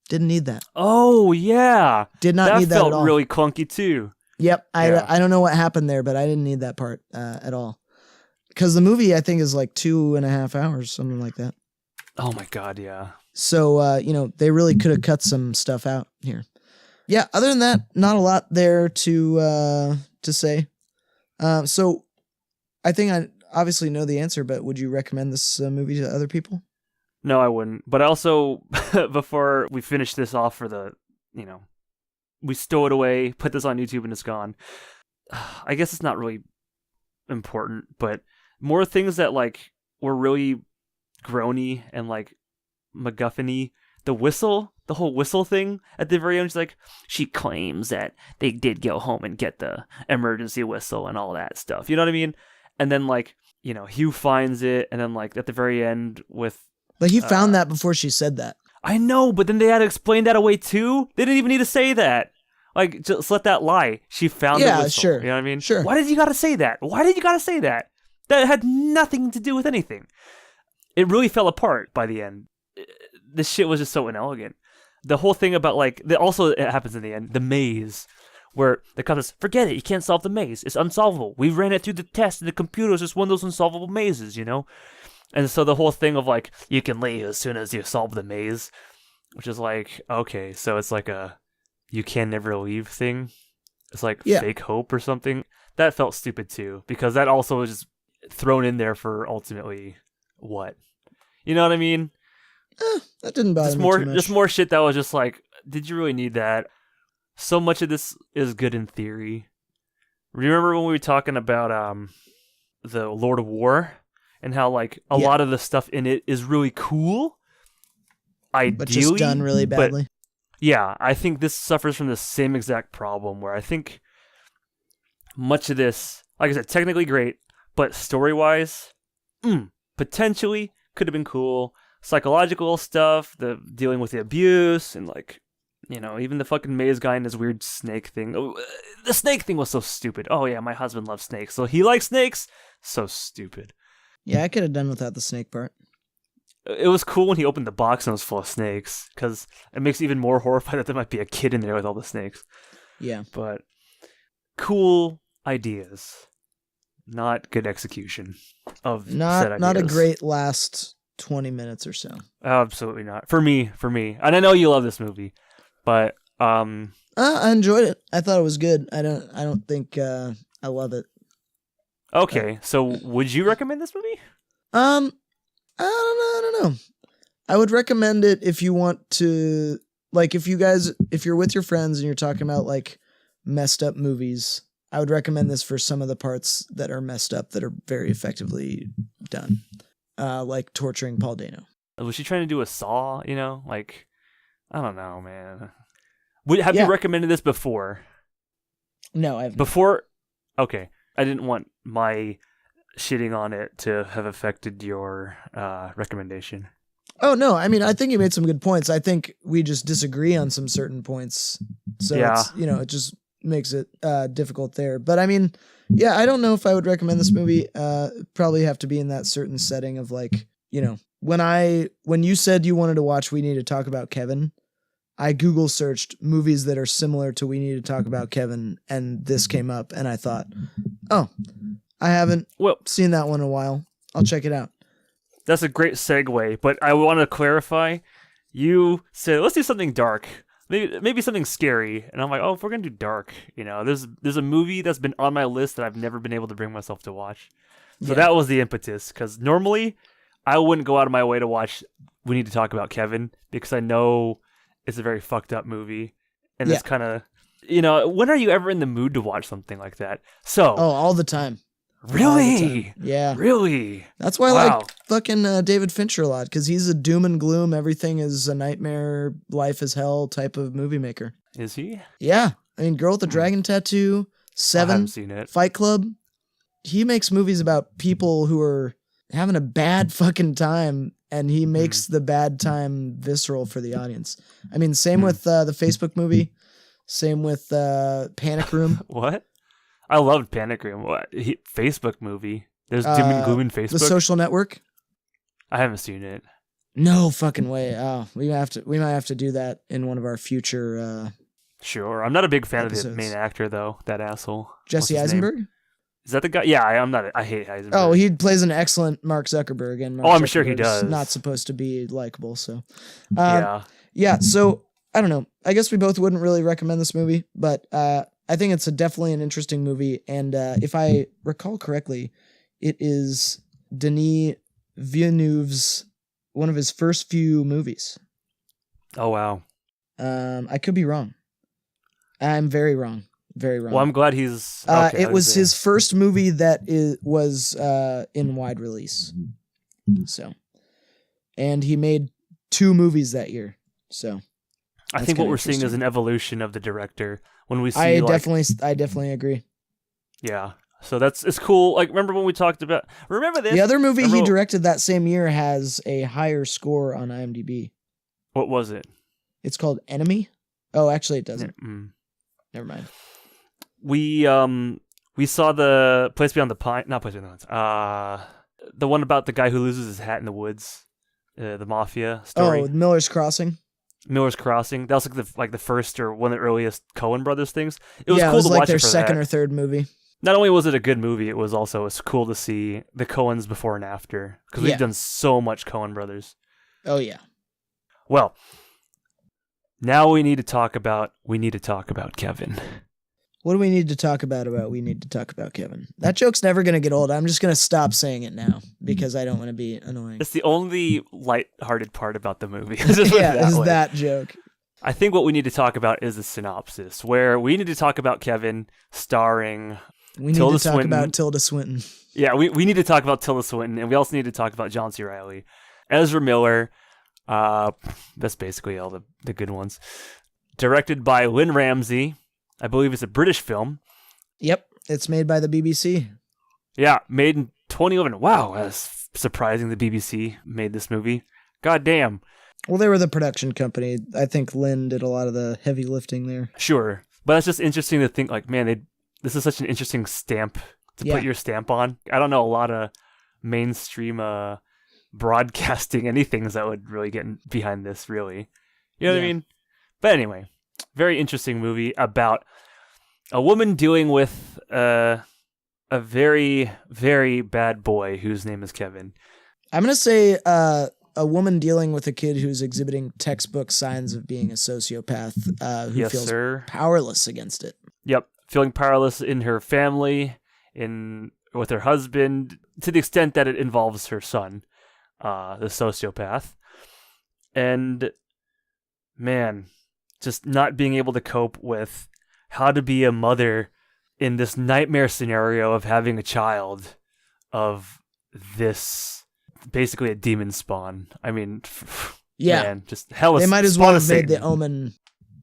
Didn't need that. Oh, yeah. Did not That need that felt at all. really clunky too. Yep. Yeah. I don't know what happened there, but I didn't need that part at all. Because the movie, I think, is like 2.5 hours, something like that. Oh my God, yeah. So, they really could have cut some stuff out here. Yeah, other than that, not a lot there to say. So I think I obviously know the answer, but would you recommend this movie to other people? No, I wouldn't. But also, before we finish this off for the, we stow it away, put this on YouTube, and it's gone. I guess it's not really important, but more things that like were really groany and like MacGuffin-y. The whole whistle thing at the very end. She's like, she claims that they did go home and get the emergency whistle and all that stuff. You know what I mean? And then like, Hugh finds it, and then like at the very end with. But he found that before she said that. I know, but then they had to explain that away too. They didn't even need to say that. Like, just let that lie. She found the whistle. Sure. You know what I mean? Sure. Why did you gotta say that? Why did you gotta say that? That had nothing to do with anything. It really fell apart by the end. This shit was just so inelegant. The whole thing about like, also it happens in the end, the maze, where the cop says, forget it, you can't solve the maze. It's unsolvable. We ran it through the test, and the computer is just one of those unsolvable mazes, And so the whole thing of like, you can leave as soon as you solve the maze, which is like, okay, so it's like a you can never leave thing. It's like fake hope or something. That felt stupid too, because that also was just thrown in there for ultimately what? You know what I mean? That didn't bother me too much. Just more shit that was just like, did you really need that? So much of this is good in theory. Remember when we were talking about the Lord of War and how like a lot of the stuff in it is really cool? Ideally, but just done really badly. Yeah, I think this suffers from the same exact problem where I think much of this, like I said, technically great, but story-wise, potentially could have been cool. Psychological stuff, the dealing with the abuse, and like, even the fucking maze guy and his weird snake thing. The snake thing was so stupid. Oh yeah, my husband loves snakes, so he likes snakes? So stupid. Yeah, I could have done without the snake part. It was cool when he opened the box and it was full of snakes, because it makes it even more horrified that there might be a kid in there with all the snakes. Yeah. But cool ideas. Not good execution of said ideas. Not a great last 20 minutes or so. Absolutely not. For me. And I know you love this movie, but I enjoyed it. I thought it was good. I don't think I love it. Okay, so would you recommend this movie? I don't know. I would recommend it if you want to, like, if you're with your friends and you're talking about like messed up movies, I would recommend this for some of the parts that are messed up that are very effectively done. Like torturing Paul Dano. Was she trying to do a Saw, Like, I don't know, man. Have you recommended this before? No, I haven't. Before? Okay. I didn't want my shitting on it to have affected your recommendation. Oh, no. I mean, I think you made some good points. I think we just disagree on some certain points. So, it's, it just makes it difficult there. But I mean, yeah, I don't know if I would recommend this movie. Probably have to be in that certain setting of like, when you said you wanted to watch We Need to Talk About Kevin, I Google searched movies that are similar to We Need to Talk About Kevin, and this came up, and I thought, oh, I haven't seen that one in a while. I'll check it out. That's a great segue, but I want to clarify. You said, let's do something dark. Maybe something scary. And I'm like, oh, if we're going to do dark, there's a movie that's been on my list that I've never been able to bring myself to watch. So that was the impetus, because normally I wouldn't go out of my way to watch We Need to Talk About Kevin, because I know it's a very fucked up movie. And it's kind of, when are you ever in the mood to watch something like that? So. Oh, all the time. Really? Yeah. Really? That's why I like fucking David Fincher a lot, because he's a doom and gloom, everything is a nightmare, life is hell type of movie maker. Is he? Yeah. I mean, Girl with the Dragon Tattoo, Seven, I haven't seen it. Fight Club. he makes movies about people who are having a bad fucking time, and he makes the bad time visceral for the audience. I mean, same with the Facebook movie, same with Panic Room. What? I loved Panic Room. What? Facebook movie? There's doom and gloom in Facebook? The Social Network? I haven't seen it. No fucking way. Oh, we might have to do that in one of our future Sure. I'm not a big fan episodes. of the main actor, though. That asshole. Jesse What's his name? Eisenberg? Is that the guy? Yeah, I'm not. I hate Heisenberg. Oh, he plays an excellent Mark Zuckerberg, and Mark I'm sure he Zuckerberg's does. Not supposed to be likable, so Yeah. yeah. So I don't know. I guess we both wouldn't really recommend this movie, but I think it's definitely an interesting movie, and if I recall correctly, it is Denis Villeneuve's one of his first few movies. Oh wow. I could be wrong. I'm very wrong. Very wrong. Well, I'm glad he's. Okay, it was his first movie that was in wide release. So, and he made 2 movies that year. So, I think what we're seeing is an evolution of the director. When we see, I definitely agree. Yeah. So it's cool. Like, remember when we talked about? Remember this? The other movie he directed that same year has a higher score on IMDb. What was it? It's called Enemy. Oh, actually, it doesn't. Never mind. We saw the Place Beyond the Pine, not Place Beyond the Pines. The one about the guy who loses his hat in the woods, the mafia story. Oh, Miller's Crossing. Miller's Crossing. That was like the first or one of the earliest Coen Brothers things. It was cool cool it was to like watch their it for second that. or third movie. Not only was it a good movie, it's cool to see the Coens before and after, because we've done so much Coen Brothers. Oh yeah. Well, now we need to talk about Kevin. What do we need to talk about we need to talk about Kevin? That joke's never going to get old. I'm just going to stop saying it now because I don't want to be annoying. It's the only light-hearted part about the movie. That joke. I think what we need to talk about is the synopsis, where we need to talk about Kevin starring We need Tilda to talk Swinton. about Tilda Swinton. Yeah, we need to talk about Tilda Swinton, and we also need to talk about John C. Reilly. Ezra Miller, that's basically all the good ones. Directed by Lynn Ramsey. I believe it's a British film. Yep, it's made by the BBC. Yeah, made in 2011. Wow, that's surprising the BBC made this movie. God damn. Well, they were the production company. I think Lynn did a lot of the heavy lifting there. Sure, but it's just interesting to think, like, man, this is such an interesting stamp to put your stamp on. I don't know a lot of mainstream broadcasting anythings that would really get behind this, really. You know what I mean? But anyway, very interesting movie about a woman dealing with a very, very bad boy whose name is Kevin. I'm going to say a woman dealing with a kid who's exhibiting textbook signs of being a sociopath who feels powerless against it. Yep, feeling powerless in her family, with her husband, to the extent that it involves her son, the sociopath. And, man, just not being able to cope with how to be a mother in this nightmare scenario of having a child of this, basically a demon spawn. I mean, man, just hell. They might as well have made the Omen,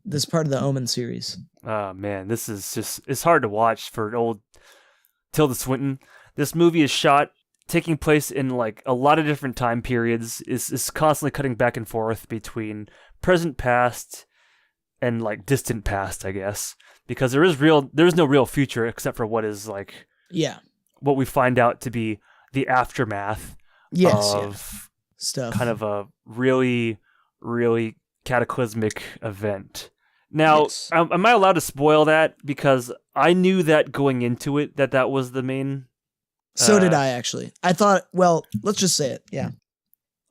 this part of the Omen series. Oh man, this is just, it's hard to watch for old Tilda Swinton. This movie is shot taking place in like a lot of different time periods. Is constantly cutting back and forth between present, past, and like distant past, I guess, because there is no real future except for what is like what we find out to be the aftermath of stuff, kind of a really, really cataclysmic event. Now, am I allowed to spoil that? Because I knew that going into it, that was the main. So did I, actually. I thought, well, let's just say it. Yeah.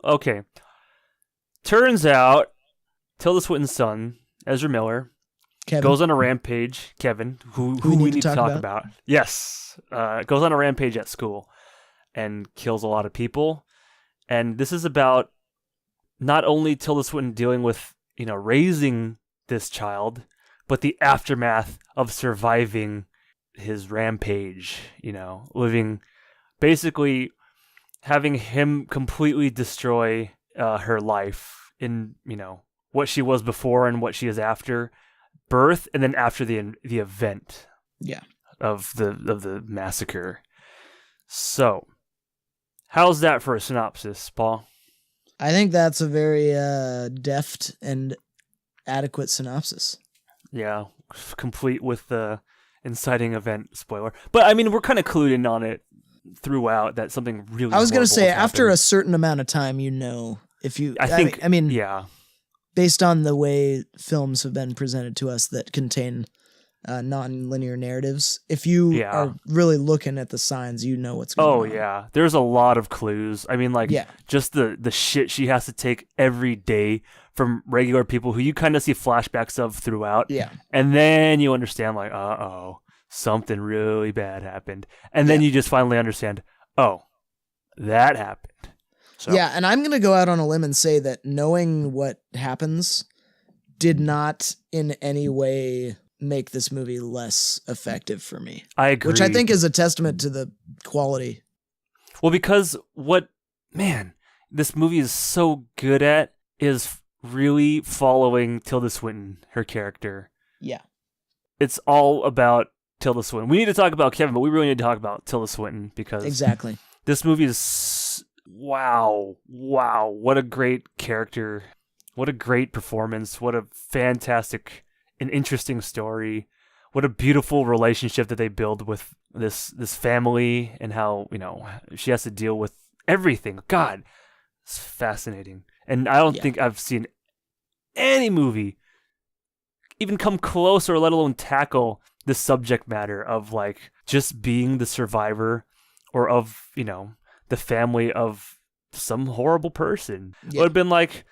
Okay. Turns out, Tilda Swinton's son, Ezra Miller, goes on a rampage. Kevin, who we need to talk about. Yes. Goes on a rampage at school and kills a lot of people. And this is about not only Tilda Swinton dealing with, raising this child, but the aftermath of surviving his rampage, living, basically having him completely destroy her life in, what she was before and what she is after birth, and then after the event of the massacre. So, how's that for a synopsis, Paul? I think that's a very deft and adequate synopsis. Yeah, complete with the inciting event spoiler. But I mean, we're kind of clued in on it throughout that something really. I was going to say, after happened. a certain amount of time, you know, if you. I mean, yeah. Based on the way films have been presented to us that contain non-linear narratives, if you are really looking at the signs, you know what's going on. Oh, yeah. There's a lot of clues. I mean, like, just the shit she has to take every day from regular people who you kind of see flashbacks of throughout. Yeah. And then you understand, like, uh-oh, something really bad happened. And then you just finally understand, oh, that happened. So. Yeah, and I'm going to go out on a limb and say that knowing what happens did not in any way make this movie less effective for me. I agree. Which I think is a testament to the quality. Well, because this movie is so good at is really following Tilda Swinton, her character. Yeah. It's all about Tilda Swinton. We need to talk about Kevin, but we really need to talk about Tilda Swinton because exactly this movie is wow, what a great character. What a great performance. What a fantastic and interesting story. What a beautiful relationship that they build with this family and how, she has to deal with everything. God, it's fascinating. And I don't think I've seen any movie even come close or let alone tackle the subject matter of like just being the survivor or of, the family of some horrible person. It would have been like,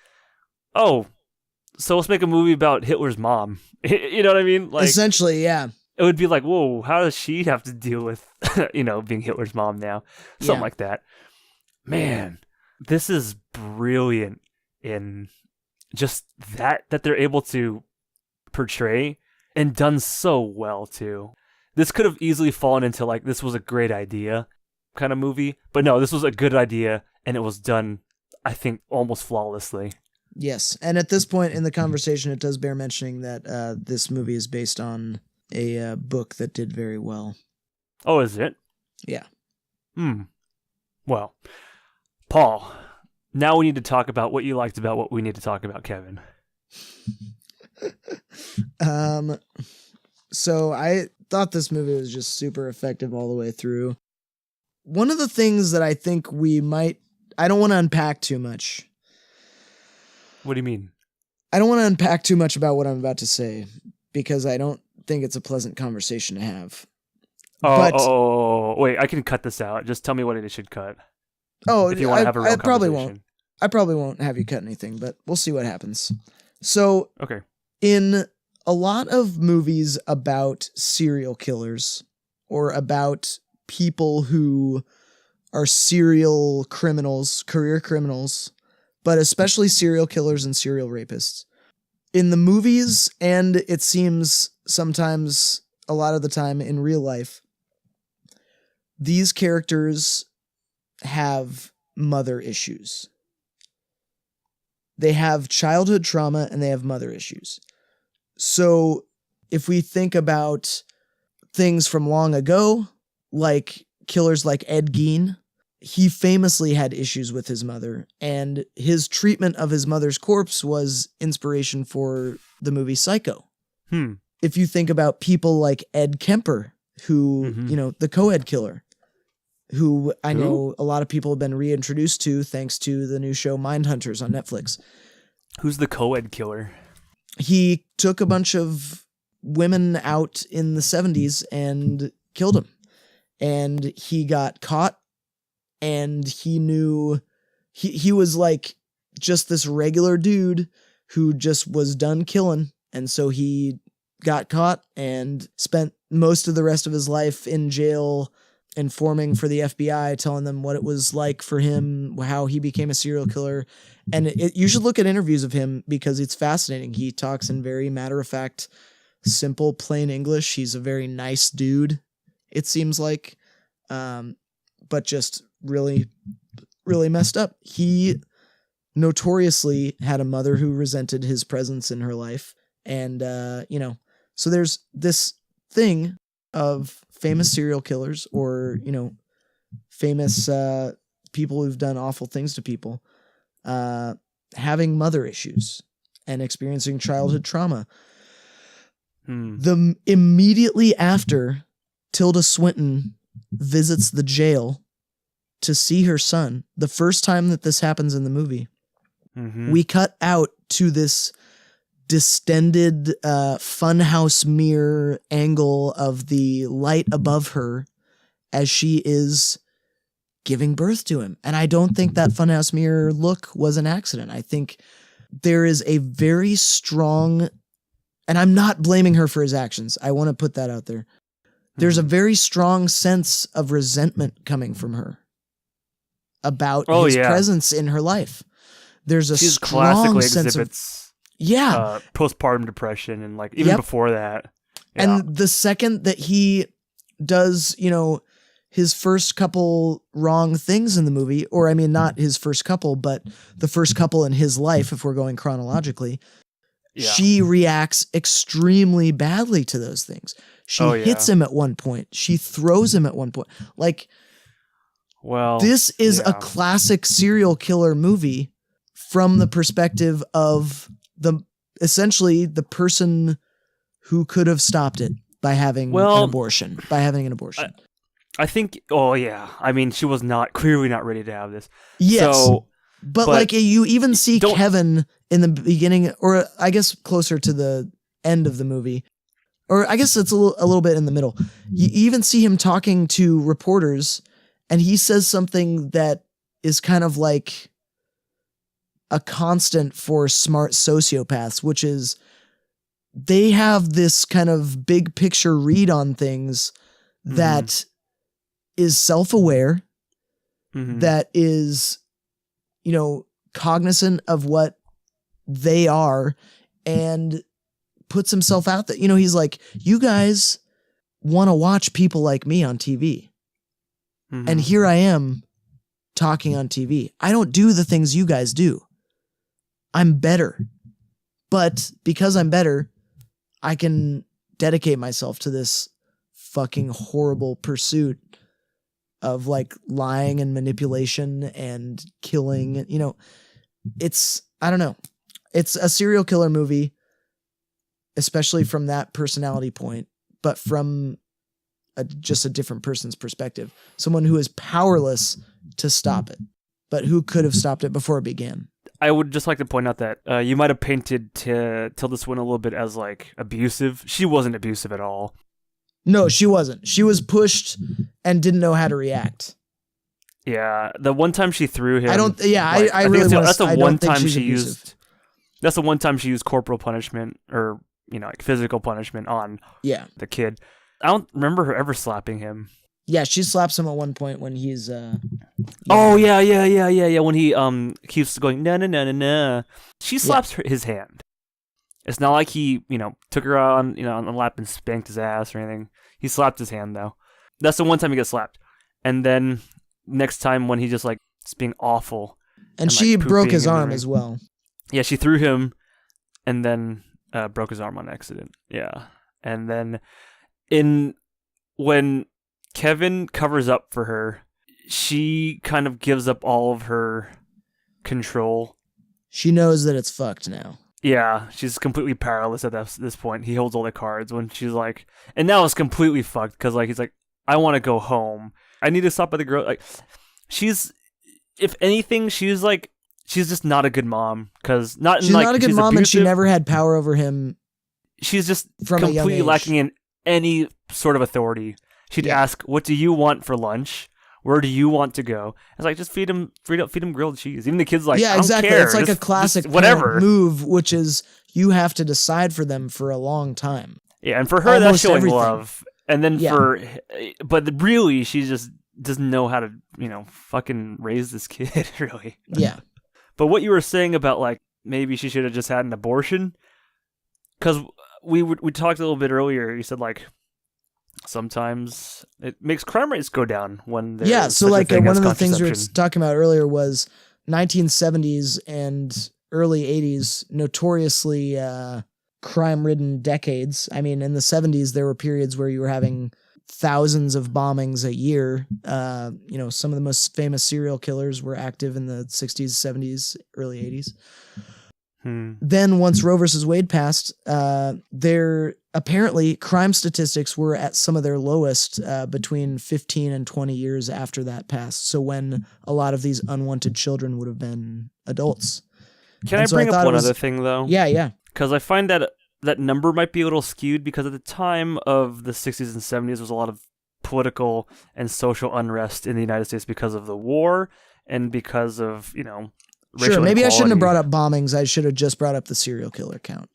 oh, so let's make a movie about Hitler's mom. You know what I mean? Like, essentially, yeah. It would be like, whoa, how does she have to deal with, being Hitler's mom now? Something like that. Man, this is brilliant in just that they're able to portray and done so well, too. This could have easily fallen into, like, this was a great idea kind of movie. But no, this was a good idea, and it was done, I think, almost flawlessly. Yes, and at this point in the conversation, it does bear mentioning that this movie is based on a book that did very well. Oh, is it? Yeah. Well, Paul, now we need to talk about what you liked about what we need to talk about, Kevin. So I thought this movie was just super effective all the way through. One of the things that I think I don't want to unpack too much. What do you mean? I don't want to unpack too much about what I'm about to say because I don't think it's a pleasant conversation to have. Wait, I can cut this out. Just tell me what it should cut. Oh, if you want to have a real I probably conversation. I probably won't have you cut anything, but we'll see what happens. So, okay. In a lot of movies about serial killers or about people who are serial criminals, career criminals, but especially serial killers and serial rapists. In the movies, and it seems sometimes a lot of the time in real life, these characters have mother issues. They have childhood trauma and they have mother issues. So if we think about things from long ago, like killers like Ed Gein, he famously had issues with his mother, and his treatment of his mother's corpse was inspiration for the movie Psycho. If you think about people like Ed Kemper, who, the co-ed killer, who I know a lot of people have been reintroduced to thanks to the new show Mindhunters on Netflix. Who's the co-ed killer? He took a bunch of women out in the 70s and killed them. And he got caught, and he knew he was like just this regular dude who just was done killing. And so he got caught and spent most of the rest of his life in jail informing for the FBI, telling them what it was like for him, how he became a serial killer. And you should look at interviews of him because it's fascinating. He talks in very matter-of-fact, simple, plain English. He's a very nice dude, it seems like, but just really, really messed up. He notoriously had a mother who resented his presence in her life. And, so there's this thing of famous serial killers or, famous people who've done awful things to people, having mother issues and experiencing childhood trauma. Immediately after Tilda Swinton visits the jail to see her son, the first time that this happens in the movie, we cut out to this distended funhouse mirror angle of the light above her as she is giving birth to him. And I don't think that funhouse mirror look was an accident. I think there is a very strong, and I'm not blaming her for his actions. I want to put that out there. There's a very strong sense of resentment coming from her about his presence in her life. There's a She's strong classically sense exhibits of postpartum depression, and like even before that. Yeah. And the second that he does, his first couple wrong things in the movie, or I mean, not his first couple, but the first couple in his life, if we're going chronologically, she reacts extremely badly to those things. She hits him at one point. She throws him at one point. Like, this is a classic serial killer movie from the perspective of essentially the person who could have stopped it by having an abortion. I think, I mean, she was clearly not ready to have this. Yes. So, but like you even see Kevin in the beginning, or I guess closer to the end of the movie, or I guess it's a little bit in the middle. You even see him talking to reporters, and he says something that is kind of like a constant for smart sociopaths, which is they have this kind of big picture read on things that is self-aware, that is, cognizant of what they are, and puts himself out there. He's like, you guys want to watch people like me on TV. And here I am talking on TV. I don't do the things you guys do. I'm better. But because I'm better, I can dedicate myself to this fucking horrible pursuit of like lying and manipulation and killing. I don't know. It's a serial killer movie, especially from that personality point, but from just a different person's perspective. Someone who is powerless to stop it, but who could have stopped it before it began. I would just like to point out that you might have painted Tilda Swinton a little bit as like abusive. She wasn't abusive at all. No, she wasn't. She was pushed and didn't know how to react. Yeah, the one time she threw him. I really was. That's the one time she used. That's the one time she used corporal punishment, or like physical punishment on the kid. I don't remember her ever slapping him. Yeah, she slaps him at one point when he's. Oh yeah. When he keeps going no. She slaps his hand. It's not like he took her on on the lap and spanked his ass or anything. He slapped his hand though. That's the one time he gets slapped. And then next time when he just like it's being awful. And she broke his arm as well. Yeah, she threw him, and then broke his arm on accident. Yeah, and then when Kevin covers up for her, she kind of gives up all of her control. She knows that it's fucked now. Yeah, she's completely powerless at this point. He holds all the cards when she's like, and now it's completely fucked because like he's like, I want to go home. I need to stop by the girl. Like, if anything, she's just not a good mom because she's not a good mom, abusive, and she never had power over him. She's just completely lacking in any sort of authority. She'd ask, "What do you want for lunch? Where do you want to go?" It's like, just feed him grilled cheese. Even the kid's like, yeah, exactly. I don't care. It's like a classic whatever move, which is you have to decide for them for a long time. Yeah, and for her, that's showing love. And then but really, she just doesn't know how to, fucking raise this kid, really. Yeah. But what you were saying about like maybe she should have just had an abortion, because we talked a little bit earlier. You said like sometimes it makes crime rates go down when there's so like one of the things we were talking about earlier was 1970s and early 80s, notoriously crime-ridden decades. I mean, in the 70s there were periods where you were having thousands of bombings a year. Some of the most famous serial killers were active in the 60s, 70s, early 80s. Then once Roe versus Wade passed, their apparently crime statistics were at some of their lowest between 15 and 20 years after that passed. So when a lot of these unwanted children would have been adults. Can I bring up one other thing, though? Yeah. Because I find that number might be a little skewed, because at the time of the 60s and 70s, there was a lot of political and social unrest in the United States because of the war and because of, Sure, maybe inequality. I shouldn't have brought up bombings. I should have just brought up the serial killer count.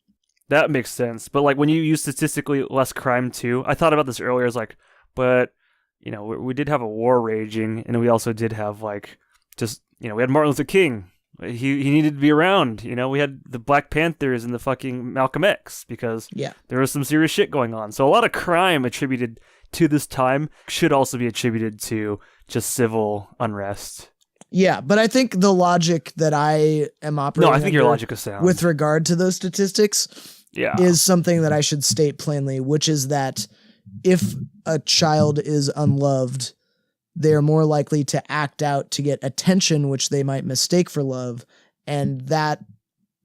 That makes sense. But like when you use statistically less crime too, I thought about this earlier. It's like, but we did have a war raging, and we also did have we had Martin Luther King. He needed to be around. We had the Black Panthers and the fucking Malcolm X, because there was some serious shit going on. So a lot of crime attributed to this time should also be attributed to just civil unrest. Yeah, but I think the logic that I am operating I think your logic is sound. with regard to those statistics is something that I should state plainly, which is that if a child is unloved, they're more likely to act out to get attention, which they might mistake for love. And that,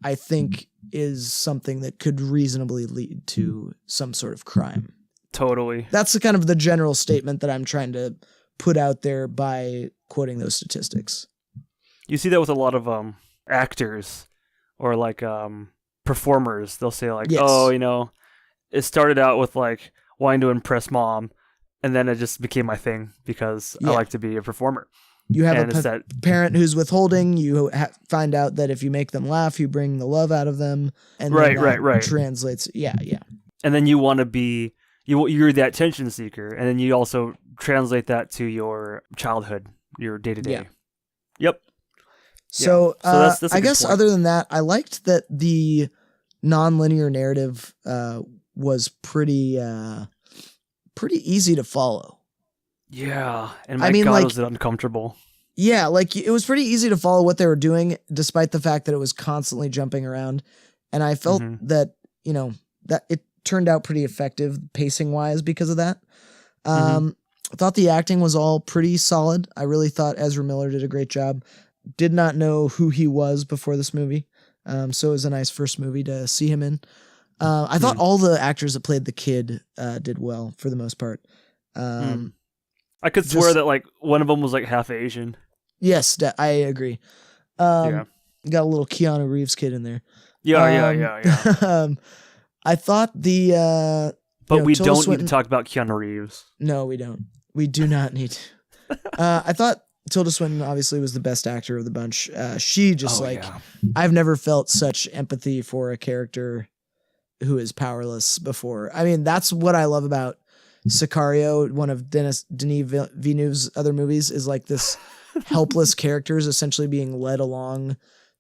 I think, is something that could reasonably lead to some sort of crime. Totally. That's kind of the general statement that I'm trying to put out there by quoting those statistics. You see that with a lot of actors or performers. They'll say it started out with wanting to impress mom, and then it just became my thing because I like to be a performer. You have a parent who's withholding. You find out that if you make them laugh, you bring the love out of them. And right. Translates. Yeah. And then you want to be, you're the attention seeker. And then you also translate that to your childhood, your day-to-day. Yeah. Yep. So, that's I guess point. Other than that, I liked that the non-linear narrative was pretty easy to follow. Yeah, and God, was it uncomfortable. Yeah, it was pretty easy to follow what they were doing, despite the fact that it was constantly jumping around. And I felt that, that it turned out pretty effective pacing-wise because of that. I thought the acting was all pretty solid. I really thought Ezra Miller did a great job. Did not know who he was before this movie, so it was a nice first movie to see him in. I thought all the actors that played the kid did well for the most part. I could swear that one of them was half Asian. Yes, I agree. Got a little Keanu Reeves kid in there. Yeah. I thought the but we don't need to talk about Keanu Reeves. No, we don't. We do not need to. I thought Tilda Swinton obviously was the best actor of the bunch. She just I've never felt such empathy for a character who is powerless before. I mean, that's what I love about Sicario, one of Denis Villeneuve's other movies, is this helpless characters essentially being led along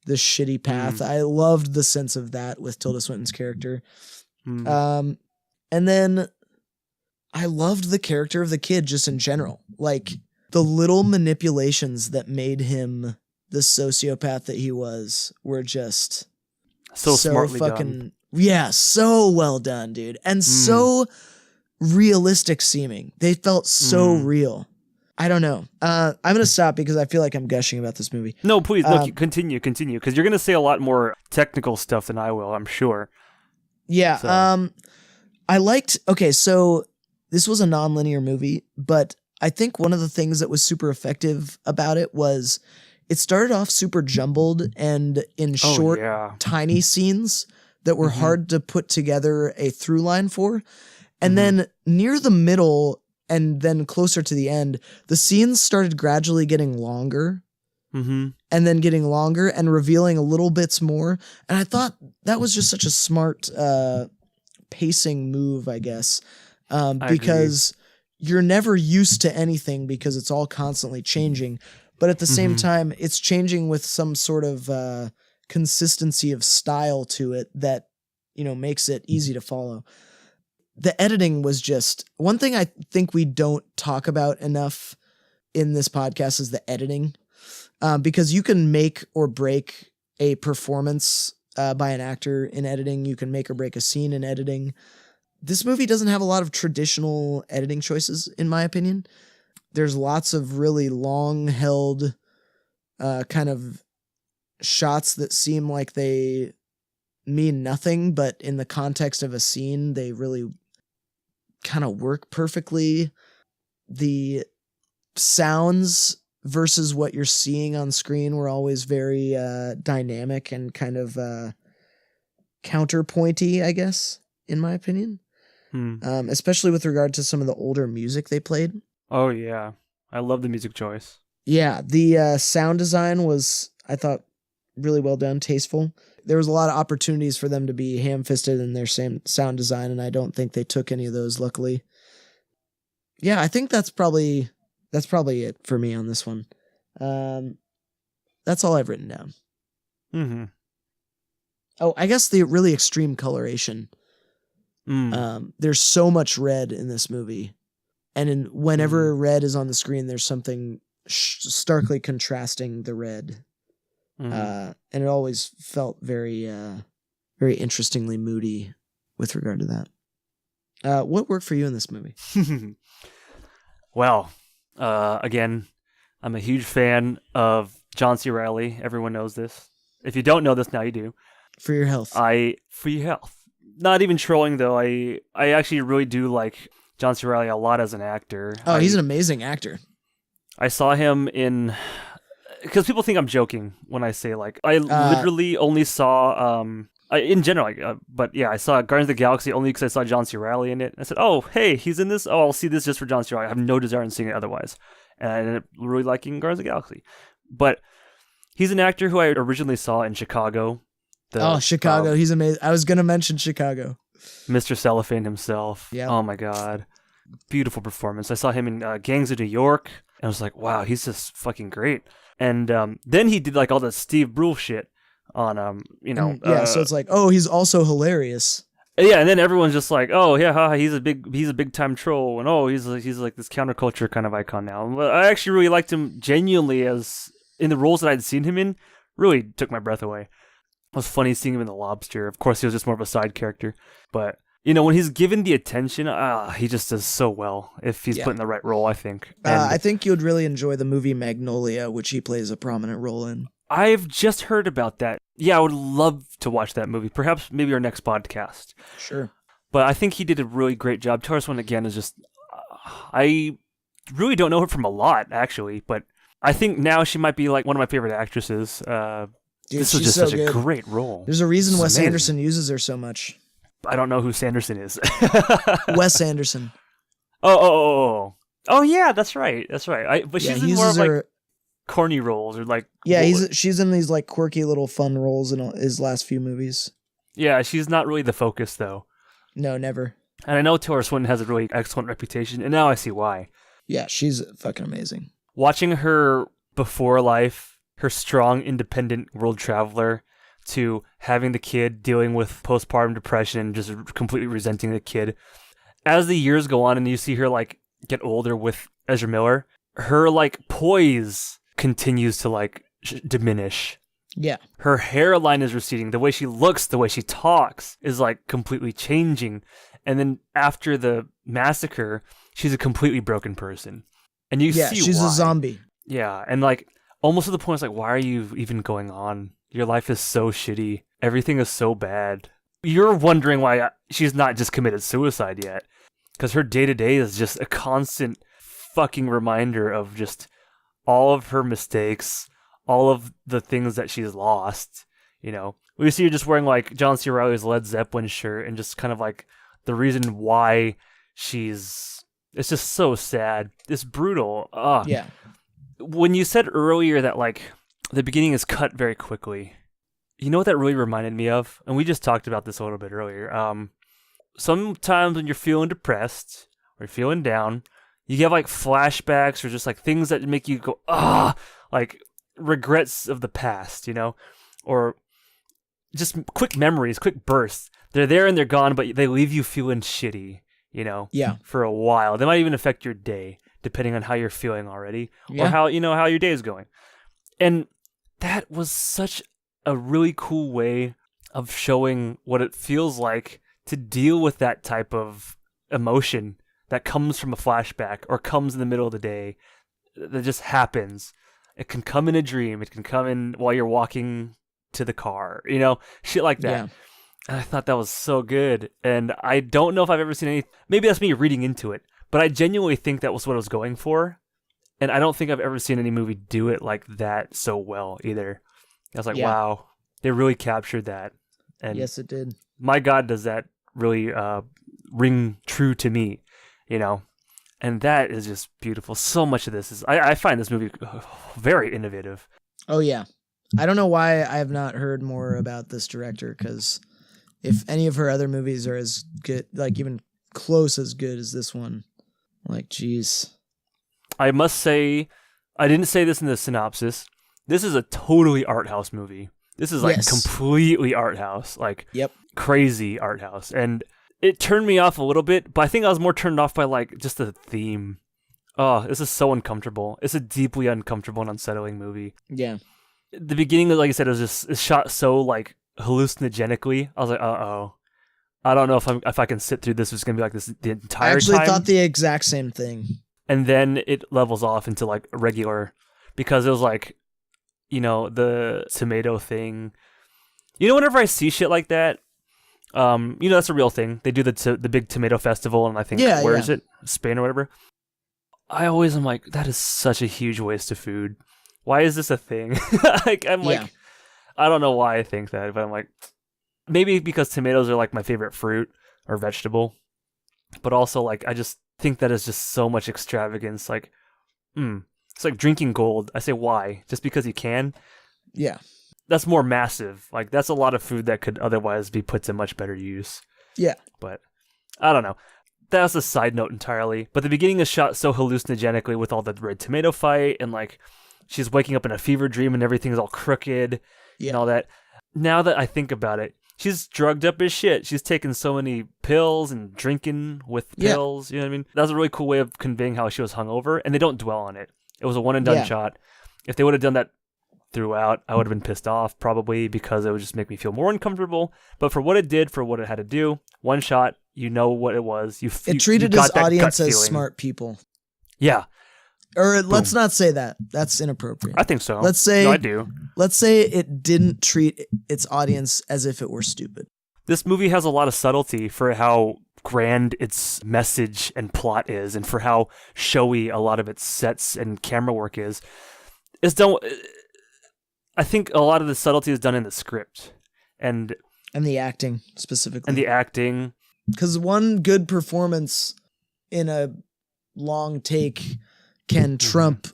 this shitty path. I loved the sense of that with Tilda Swinton's character. And then I loved the character of the kid just in general. The little manipulations that made him the sociopath that he was were just so smartly fucking done. Yeah, so well done, dude. And so realistic seeming. They felt so real. I don't know. I'm going to stop because I feel like I'm gushing about this movie. No, please, continue, because you're going to say a lot more technical stuff than I will, I'm sure. Yeah. So. I liked, so this was a non-linear movie, but I think one of the things that was super effective about it was it started off super jumbled and in short, tiny scenes that were hard to put together a through line for. And then near the middle and then closer to the end, the scenes started gradually getting longer and then getting longer and revealing a little bits more. And I thought that was just such a smart pacing move, I guess, because you're never used to anything because it's all constantly changing. But at the same time, it's changing with some sort of consistency of style to it that, makes it easy to follow. The editing was just one thing I think we don't talk about enough in this podcast is the editing, because you can make or break a performance by an actor in editing. You can make or break a scene in editing. This movie doesn't have a lot of traditional editing choices, in my opinion. There's lots of really long-held kind of shots that seem like they mean nothing, but in the context of a scene, they really kind of work perfectly. The sounds versus what you're seeing on screen were always very dynamic and kind of counterpointy, I guess, in my opinion. Especially with regard to some of the older music they played. Oh, yeah. I love the music choice. Yeah, the sound design was, I thought, really well done, tasteful. There was a lot of opportunities for them to be ham-fisted in their same sound design, and I don't think they took any of those, luckily. Yeah, I think that's probably it for me on this one. That's all I've written down. Mm-hmm. Oh, I guess the really extreme coloration. There's so much red in this movie, and whenever red is on the screen, there's something starkly contrasting the red. And it always felt very, very interestingly moody with regard to that. What worked for you in this movie? Well, again, I'm a huge fan of John C. Reilly. Everyone knows this. If you don't know this, now you do. For your health. For your health. Not even trolling, though. I actually really do like John C. Reilly a lot as an actor. Oh, he's an amazing actor. I saw him in... Because people think I'm joking when I say, like, I literally only saw... in general, but yeah, I saw Guardians of the Galaxy only because I saw John C. Reilly in it. I said, oh, hey, he's in this? Oh, I'll see this just for John C. Reilly. I have no desire in seeing it otherwise. And I ended up really liking Guardians of the Galaxy. But he's an actor who I originally saw in Chicago. Chicago. He's amazing. I was going to mention Chicago. Mr. Cellophane himself. Yeah. Oh, my God. Beautiful performance. I saw him in Gangs of New York. And I was like, wow, he's just fucking great. And then he did like all the Steve Brule shit on so it's like, oh, he's also hilarious. Yeah, and then everyone's just like, oh yeah, he's a big time troll, and oh he's like this counterculture kind of icon now. But I actually really liked him genuinely as in the roles that I'd seen him in. Really took my breath away. It was funny seeing him in The Lobster. Of course, he was just more of a side character, but when he's given the attention, he just does so well if he's put in the right role, I think. I think you would really enjoy the movie Magnolia, which he plays a prominent role in. I've just heard about that. Yeah, I would love to watch that movie. Perhaps maybe our next podcast. Sure. But I think he did a really great job. Tilda Swinton, again, is just... I really don't know her from a lot, actually, but I think now she might be like one of my favorite actresses. This is just such a great role. There's a reason Wes Anderson uses her so much. I don't know who Sanderson is. Wes Anderson. Oh, yeah, that's right. But she's in more of like corny roles or like... Yeah, she's in these like quirky little fun roles in his last few movies. Yeah, she's not really the focus though. No, never. And I know Tilda Swinton has a really excellent reputation, and now I see why. Yeah, she's fucking amazing. Watching her before life, her strong, independent world traveler, to having the kid dealing with postpartum depression and just completely resenting the kid. As the years go on and you see her like get older with Ezra Miller, her like poise continues to like diminish. Yeah. Her hairline is receding. The way she looks, the way she talks is like completely changing. And then after the massacre, she's a completely broken person. And you see she's why. A zombie. Yeah. And like almost to the point it's like, why are you even going on? Your life is so shitty. Everything is so bad. You're wondering why she's not just committed suicide yet. Because her day-to-day is just a constant fucking reminder of just all of her mistakes, all of the things that she's lost. We see her just wearing like John C. Reilly's Led Zeppelin shirt and just kind of like the reason why it's just so sad. It's brutal. Yeah. When you said earlier that like the beginning is cut very quickly, you know what that really reminded me of? And we just talked about this a little bit earlier. Sometimes when you're feeling depressed or you're feeling down, you get like flashbacks or just like things that make you go, like regrets of the past, or just quick memories, quick bursts. They're there and they're gone, but they leave you feeling shitty, Yeah. for a while. They might even affect your day, depending on how you're feeling already or how your day is going. And that was such a really cool way of showing what it feels like to deal with that type of emotion that comes from a flashback or comes in the middle of the day that just happens. It can come in a dream. It can come in while you're walking to the car, shit like that. Yeah. And I thought that was so good. And I don't know if I've ever seen any, maybe that's me reading into it, but I genuinely think that was what I was going for. And I don't think I've ever seen any movie do it like that so well either. I was like, wow, they really captured that. And yes, it did. My God, does that really ring true to me, And that is just beautiful. So much of this is, I find this movie very innovative. Oh, yeah. I don't know why I have not heard more about this director, because if any of her other movies are as good, like even close as good as this one, like, geez. I must say, I didn't say this in the synopsis. This is a totally art house movie. This is like completely art house, like crazy art house. And it turned me off a little bit, but I think I was more turned off by like just the theme. Oh, this is so uncomfortable. It's a deeply uncomfortable and unsettling movie. Yeah. The beginning, like I said, it's shot so like hallucinogenically. I was like, uh-oh. I don't know if I can sit through this. It's going to be like this the entire time. I actually thought the exact same thing. And then it levels off into like regular, because it was like, the tomato thing. Whenever I see shit like that, that's a real thing. They do the big tomato festival, and I think, where is it? Spain or whatever. I always am like, that is such a huge waste of food. Why is this a thing? Like, I don't know why I think that, but I'm like, maybe because tomatoes are like my favorite fruit or vegetable, but also like, I just think that is just so much extravagance. Like, it's like drinking gold. I say, why? Just because you can? Yeah. That's more massive. Like, that's a lot of food that could otherwise be put to much better use. Yeah. But I don't know. That's a side note entirely. But the beginning is shot so hallucinogenically with all the red tomato fight, and like she's waking up in a fever dream and everything's all crooked and all that. Now that I think about it, she's drugged up as shit. She's taken so many pills and drinking with pills. You know what I mean? That was a really cool way of conveying how she was hungover, and they don't dwell on it. It was a one and done shot. If they would have done that throughout, I would have been pissed off probably, because it would just make me feel more uncomfortable. But for what it did, for what it had to do, one shot, you know what it was. It treated its audience as smart people. Yeah. Or let's not say that. That's inappropriate. I think so. Let's say, no, I do. Let's say it didn't treat its audience as if it were stupid. This movie has a lot of subtlety for how grand its message and plot is, and for how showy a lot of its sets and camera work is. I think a lot of the subtlety is done in the script and the acting specifically. And the acting, because one good performance in a long take can trump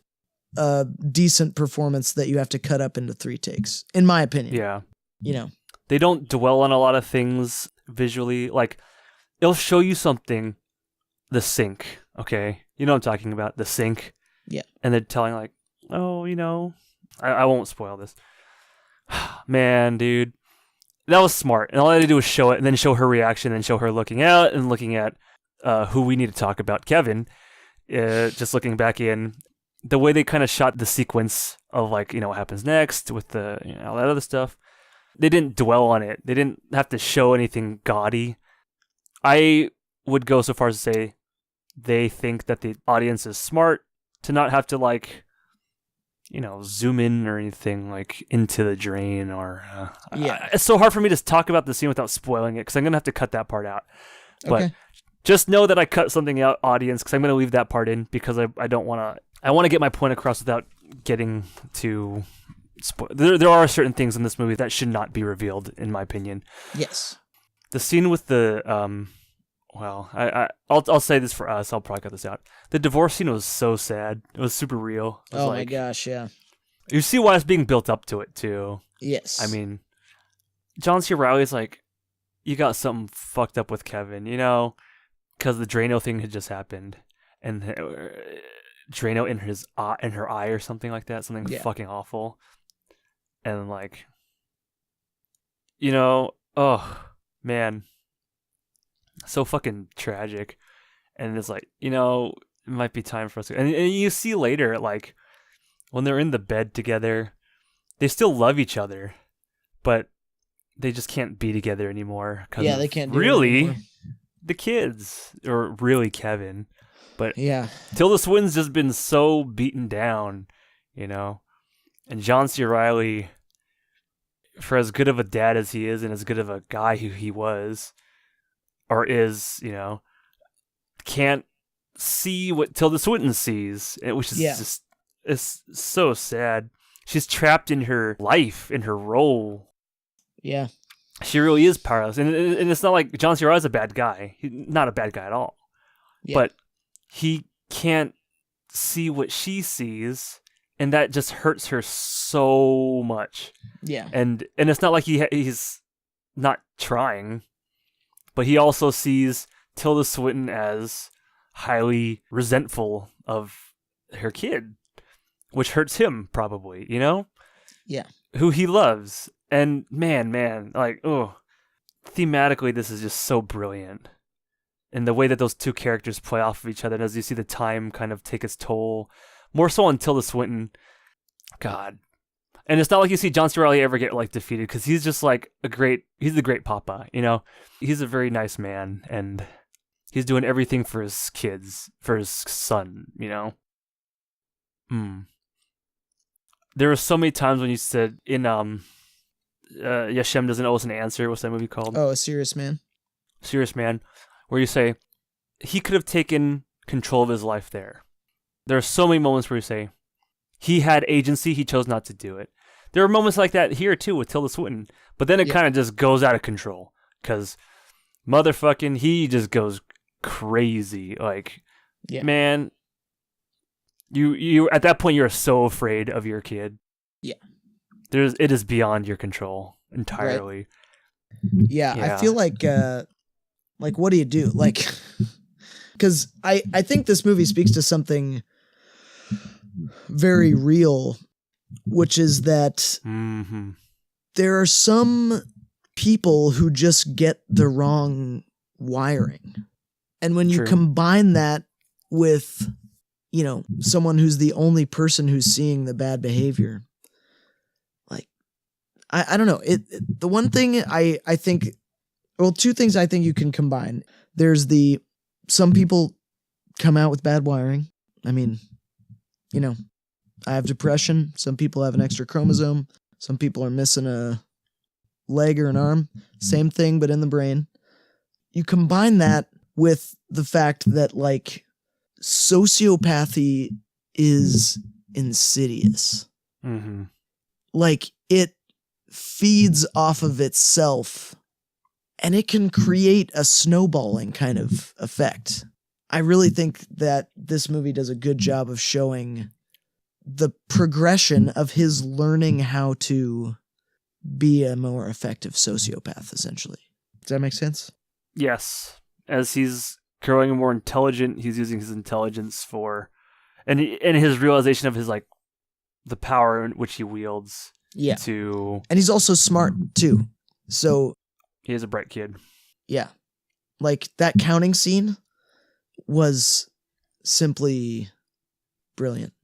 a decent performance that you have to cut up into 3 takes, in my opinion. Yeah. They don't dwell on a lot of things visually. Like, it'll show you something, the sink, okay? You know what I'm talking about, the sink. Yeah. And they're telling like, oh, I won't spoil this. Man, dude. That was smart. And all I had to do was show it, and then show her reaction, and show her looking out and looking at who we need to talk about, Kevin. Just looking back in, the way they kind of shot the sequence of like, what happens next with the, all that other stuff. They didn't dwell on it. They didn't have to show anything gaudy. I would go so far as to say they think that the audience is smart to not have to like, zoom in or anything like into the drain or it's so hard for me to talk about the scene without spoiling it, because I'm gonna have to cut that part out. But just know that I cut something out, audience, because I'm gonna leave that part in, because I don't want to. I want to get my point across without getting to spoil. There are certain things in this movie that should not be revealed, in my opinion. Yes. The scene with the I'll say this for us. I'll probably cut this out. The divorce scene was so sad. It was super real. It was my gosh, yeah. You see why it's being built up to it too. Yes. I mean, John C. Reilly's like, you got something fucked up with Kevin, because the Drano thing had just happened, and Drano in her eye or something like that, something fucking awful, and like, oh man. So fucking tragic. And it's like, it might be time for us to... And you see later, like, when they're in the bed together, they still love each other, but they just can't be together anymore. Yeah, they can't do it really anymore. the kids, or really Kevin. But Yeah. Tilda Swinton's just been so beaten down, you know. And John C. Reilly, for as good of a dad as he is and as good of a guy who he was, or is, you know, can't see what Tilda Swinton sees, which is just, it's so sad. She's trapped in her life, in her role. Yeah. She really is powerless. And it's not like John C. Reilly's a bad guy. He's not a bad guy at all. Yeah. But he can't see what she sees, and that just hurts her so much. Yeah. And it's not like he's not trying, but he also sees Tilda Swinton as highly resentful of her kid, which hurts him probably, you know? Yeah. Who he loves. And man, like, thematically this is just so brilliant. And the way that those two characters play off of each other, and as you see the time kind of take its toll, more so on Tilda Swinton. God. And it's not like you see John C. Reilly ever get like defeated, because he's just like he's the great papa, you know? He's a very nice man, and he's doing everything for his kids, for his son, you know? There were so many times when you said in Yashem Doesn't Owe Us an Answer, what's that movie called? Oh, A Serious Man. Serious Man, where you say he could have taken control of his life there. There are so many moments where you say he had agency, he chose not to do it. There are moments like that here too with Tilda Swinton, but then it kind of just goes out of control, because motherfucking he just goes crazy. Like, man, you at that point you're so afraid of your kid. Yeah, it is beyond your control entirely. Right. Yeah, I feel like what do you do? Like, because I think this movie speaks to something very real, which is that there are some people who just get the wrong wiring. And when you combine that with, you know, someone who's the only person who's seeing the bad behavior, like, I don't know. The one thing I think, well, two things I think you can combine. There's some people come out with bad wiring. I mean, you know, I have depression. Some people have an extra chromosome. Some people are missing a leg or an arm. Same thing, but in the brain. You combine that with the fact that, like, sociopathy is insidious. Mm-hmm. Like, it feeds off of itself, and it can create a snowballing kind of effect. I really think that this movie does a good job of showing the progression of his learning how to be a more effective sociopath, essentially. Does that make sense? Yes. As he's growing more intelligent, he's using his intelligence and his realization of his, like, the power in which he wields. Yeah. And he's also smart too. So he is a bright kid. Yeah. Like, that counting scene was simply brilliant.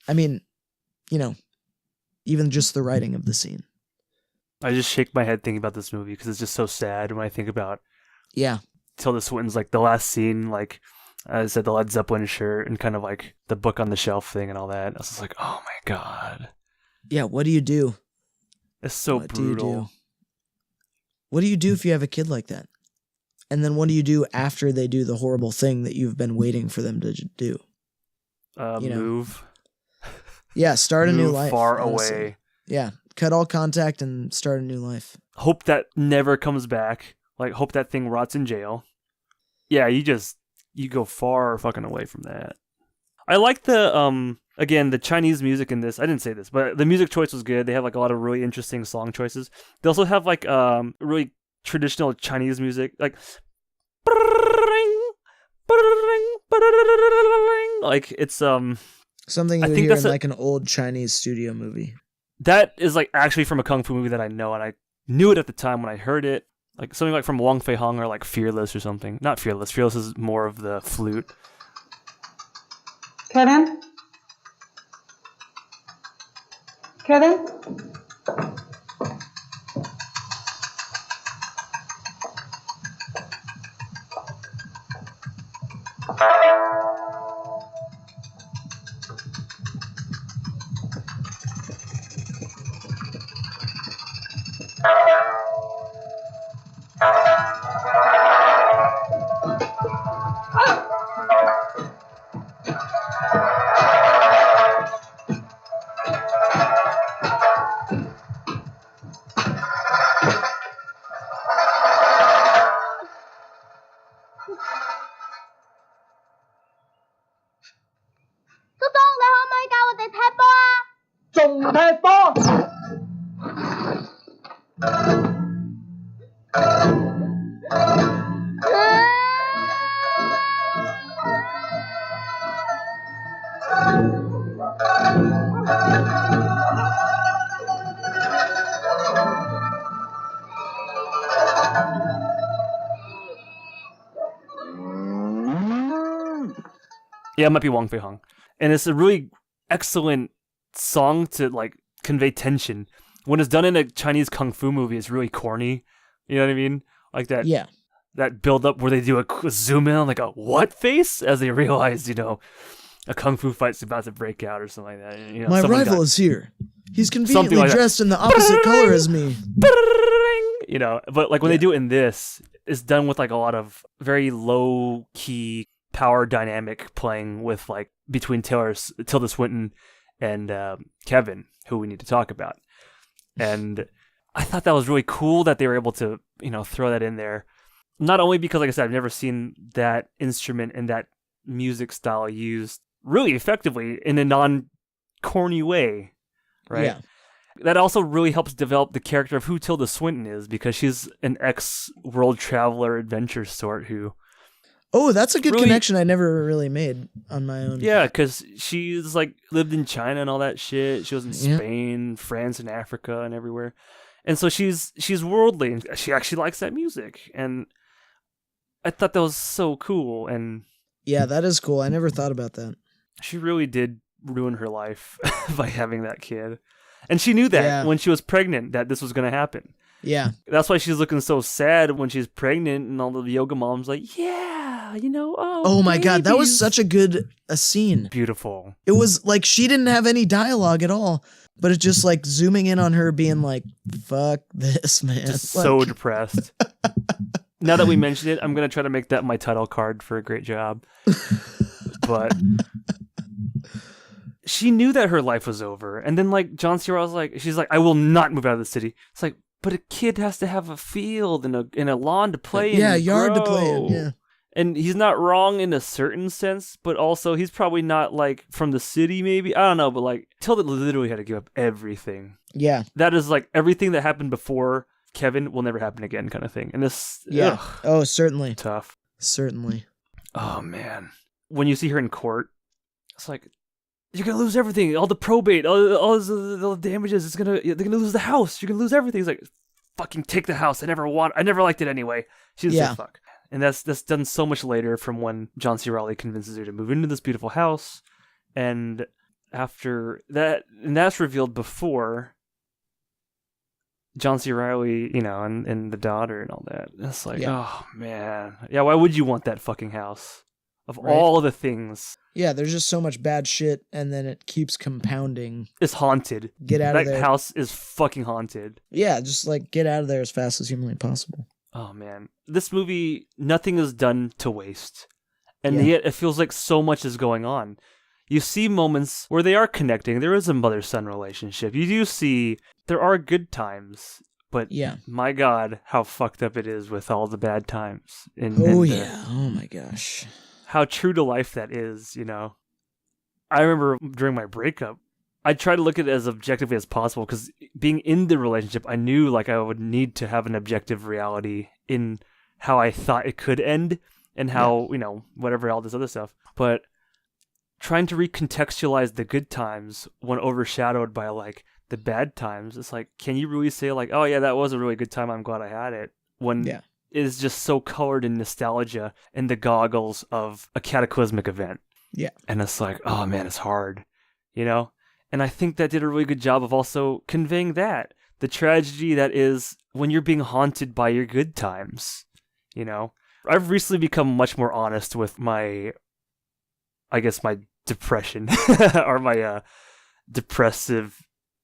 I mean, you know, even just the writing of the scene. I just shake my head thinking about this movie because it's just so sad when I think about Tilda Swinton's, like, the last scene, like I said, the Led Zeppelin shirt and kind of like the book on the shelf thing and all that. I was just like, oh my God. Yeah, what do you do? It's so brutal. What do you do if you have a kid like that? And then what do you do after they do the horrible thing that you've been waiting for them to do? Move. Yeah, start a new life. Far away. Yeah, cut all contact and start a new life. Hope that never comes back. Like, hope that thing rots in jail. Yeah, you go far fucking away from that. I like the again, the Chinese music in this. I didn't say this, but the music choice was good. They have, like, a lot of really interesting song choices. They also have, like, really traditional Chinese music, like, like, it's something you would hear in, like, an old Chinese studio movie. That is, like, actually from a kung fu movie that I know, and I knew it at the time when I heard it. Like, something like from Wong Fei Hung or, like, Fearless or something. Not Fearless. Fearless is more of the flute. Kevin? Yeah, it might be Wong Fei Hung. And it's a really excellent song to like convey tension. When it's done in a Chinese kung fu movie, it's really corny. You know what I mean? Like that. Yeah. That build up where they do a zoom in on like a what face as they realize, you know, a kung fu fight's about to break out or something like that. You know, my rival is here. He's conveniently like dressed in the opposite color as me. You know, but like when they do it in this, it's done with like a lot of very low key power dynamic playing with like between Tilda Swinton and Kevin, who we need to talk about. And I thought that was really cool that they were able to, you know, throw that in there. Not only because, like I said, I've never seen that instrument and that music style used really effectively in a non-corny way, right? Yeah. That also really helps develop the character of who Tilda Swinton is, because she's an ex-world traveler adventure sort who... Oh, that's a good really, connection I never really made on my own. Yeah, because she's like lived in China and all that shit. She was in Spain, France, and Africa and everywhere. And so she's worldly, and she actually likes that music. And I thought that was so cool. And yeah, that is cool. I never thought about that. She really did ruin her life by having that kid. And she knew that when she was pregnant, that this was going to happen. Yeah. That's why she's looking so sad when she's pregnant, and all the yoga moms like, yeah, you know, oh my God, that was such a good scene. Beautiful. It was like she didn't have any dialogue at all, but it's just like zooming in on her being like, fuck this, man. Just like... so depressed. Now that we mentioned it, I'm going to try to make that my title card for a great job. But she knew that her life was over. And then like John C. Reilly's like, she's like, I will not move out of the city. It's like, but a kid has to have a field and a lawn to play in. Yeah, a yard to play in, yeah. And he's not wrong in a certain sense, but also he's probably not like from the city maybe. I don't know, but like Tilda literally had to give up everything. Yeah. That is like everything that happened before Kevin will never happen again kind of thing. And this, yeah. Oh, certainly. Tough. Certainly. Oh, man. When you see her in court, it's like, you're gonna lose everything, all the probate, all the damages. They're gonna lose the house. You're gonna lose everything. He's like, fucking take the house. I never liked it anyway. She's like, fuck. And that's done so much later, from when John C. Reilly convinces her to move into this beautiful house, and after that, and that's revealed before John C. Reilly, you know, and the daughter and all that. It's like, oh man, yeah. Why would you want that fucking house? Of all the things. Yeah, there's just so much bad shit, and then it keeps compounding. It's haunted. Get out of there. That house is fucking haunted. Yeah, just like get out of there as fast as humanly possible. Oh man. This movie, nothing is done to waste. And yet it feels like so much is going on. You see moments where they are connecting. There is a mother-son relationship. You do see there are good times. But my God, how fucked up it is with all the bad times. Oh my gosh. How true to life that is, you know. I remember during my breakup, I tried to look at it as objectively as possible, because being in the relationship, I knew like I would need to have an objective reality in how I thought it could end and how, you know, whatever, all this other stuff. But trying to recontextualize the good times when overshadowed by like the bad times, it's like, can you really say like, oh yeah, that was a really good time, I'm glad I had it, when it is just so colored in nostalgia and the goggles of a cataclysmic event. Yeah. And it's like, oh man, it's hard, you know? And I think that did a really good job of also conveying that, the tragedy that is when you're being haunted by your good times, you know? I've recently become much more honest with my I guess, my depression or my depressive,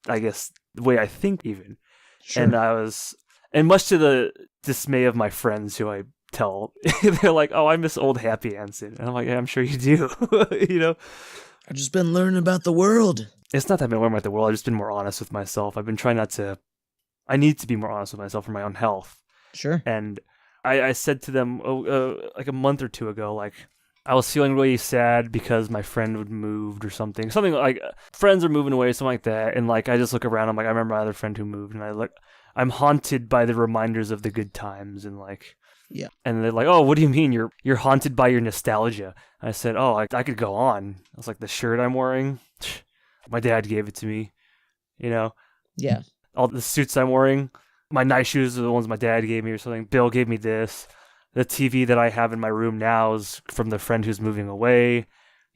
I guess, the way I think even. Sure. And much to the dismay of my friends who I tell, they're like, "Oh, I miss old Happy Anson," and I'm like, "Yeah, I'm sure you do." I've just been learning about the world. It's not that I've been learning about the world. I've just been more honest with myself. I've been trying not to. I need to be more honest with myself for my own health. Sure. And I said to them like a month or two ago, like, I was feeling really sad because my friend had moved or something like friends are moving away, something like that. And like I just look around, I'm like, I remember my other friend who moved, and I'm haunted by the reminders of the good times, and like, yeah. And they're like, "Oh, what do you mean you're haunted by your nostalgia?" And I said, "Oh, I could go on." I was like, "The shirt I'm wearing, my dad gave it to me, Yeah. All the suits I'm wearing, my nice shoes are the ones my dad gave me or something. Bill gave me this. The TV that I have in my room now is from the friend who's moving away.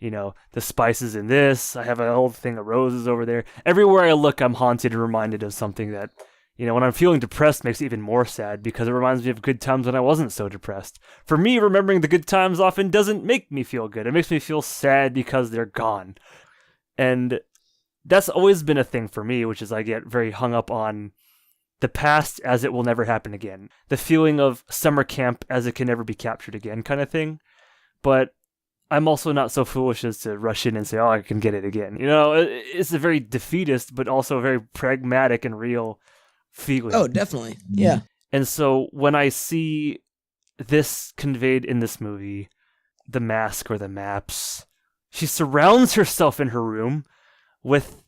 The spices in this. I have a whole thing of roses over there. Everywhere I look, I'm haunted and reminded of something that, when I'm feeling depressed makes it even more sad because it reminds me of good times when I wasn't so depressed. For me, remembering the good times often doesn't make me feel good. It makes me feel sad because they're gone. And that's always been a thing for me, which is I get very hung up on the past as it will never happen again. The feeling of summer camp as it can never be captured again kind of thing. But I'm also not so foolish as to rush in and say, "Oh, I can get it again." It's a very defeatist, but also very pragmatic and real feeling. Oh, definitely. Yeah. And so when I see this conveyed in this movie, the mask or the maps, she surrounds herself in her room with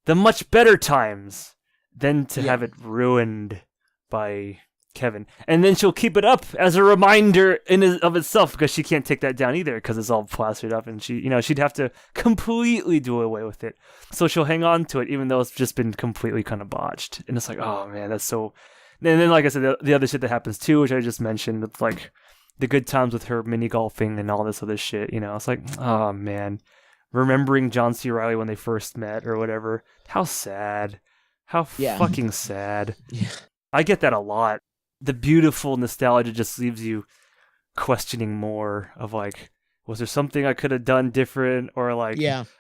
the much better times than to have it ruined by Kevin. And then she'll keep it up as a reminder of itself because she can't take that down either because it's all plastered up, and she'd have to completely do away with it. So she'll hang on to it even though it's just been completely kind of botched. And it's like, oh man, that's so... And then, like I said, the other shit that happens too, which I just mentioned, it's like the good times with her mini golfing and all this other shit, It's like, oh man, remembering John C. Reilly when they first met or whatever. How sad. How fucking sad. Yeah. I get that a lot. The beautiful nostalgia just leaves you questioning more of like, was there something I could have done different? Or like,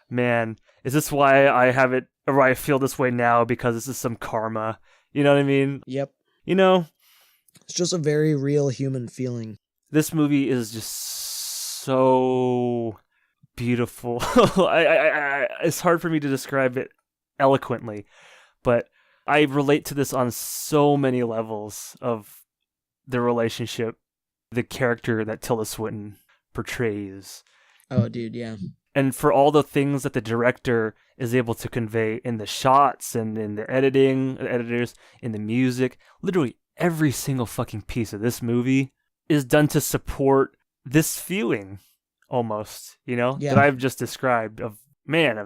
man, is this why I have it, or I feel this way now because this is some karma? You know what I mean? Yep. It's just a very real human feeling. This movie is just so beautiful. It's hard for me to describe it eloquently, but I relate to this on so many levels of the relationship, the character that Tilda Swinton portrays. Oh, dude, yeah. And for all the things that the director is able to convey in the shots and in the editing, the editors, in the music, literally every single fucking piece of this movie is done to support this feeling, almost, that I've just described of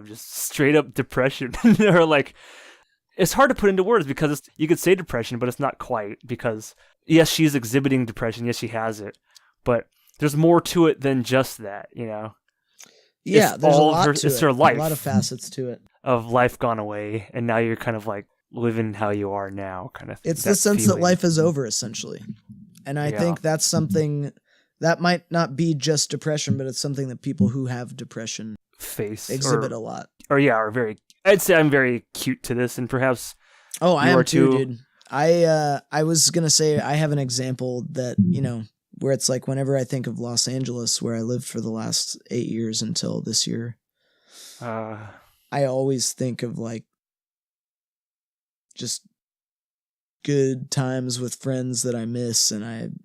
just straight up depression. Or like, it's hard to put into words because you could say depression, but it's not quite, because yes, she's exhibiting depression. Yes, she has it, but there's more to it than just that, Yeah, it's there's a lot to it. It's her life. A lot of facets to it. Of life gone away, and now you're kind of like living how you are now, kind of thing. It's the sense that life is over, essentially. And I think that's something that might not be just depression, but it's something that people who have depression exhibit a lot. Are very... I'd say I'm very acute to this, and perhaps... Oh, I am too, dude. I was going to say I have an example that, where it's like whenever I think of Los Angeles, where I lived for the last 8 years until this year, I always think of like just good times with friends that I miss. And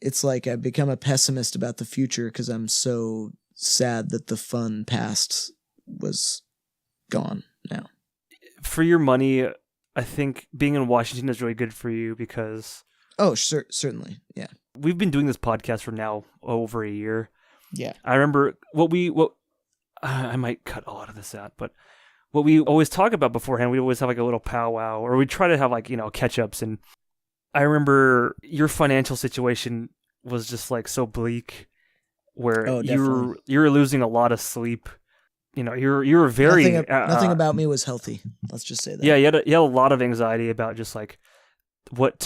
it's like I've become a pessimist about the future because I'm so sad that the fun past was gone now. For your money, I think being in Washington is really good for you because... Oh, certainly. Yeah. We've been doing this podcast for now over a year. Yeah. I remember I might cut a lot of this out, but what we always talk about beforehand, we always have like a little powwow, or we try to have like, catch-ups. And I remember your financial situation was just like so bleak, where you were losing a lot of sleep. You were very... Nothing about me was healthy. Let's just say that. Yeah, you had a lot of anxiety about just like what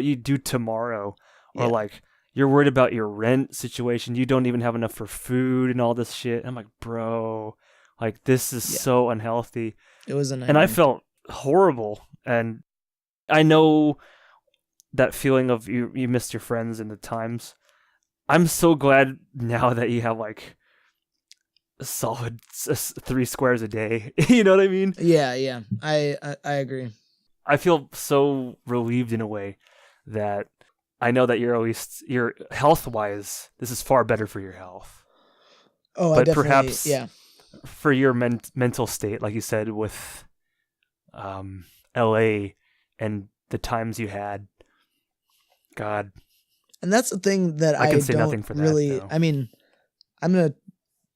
you do tomorrow, or like you're worried about your rent situation. You don't even have enough for food and all this shit. I'm like, bro, like this is so unhealthy. It was a nightmare. And I felt horrible. And I know that feeling of you missed your friends in the times. I'm so glad now that you have like a solid 3 squares a day. You know what I mean? Yeah. I agree. I feel so relieved in a way that I know that you're health-wise, this is far better for your health. Oh, but I definitely, perhaps yeah. For your mental state, like you said, with LA and the times you had, God. And that's the thing that I can say don't nothing for that, really, though. I mean, I'm going to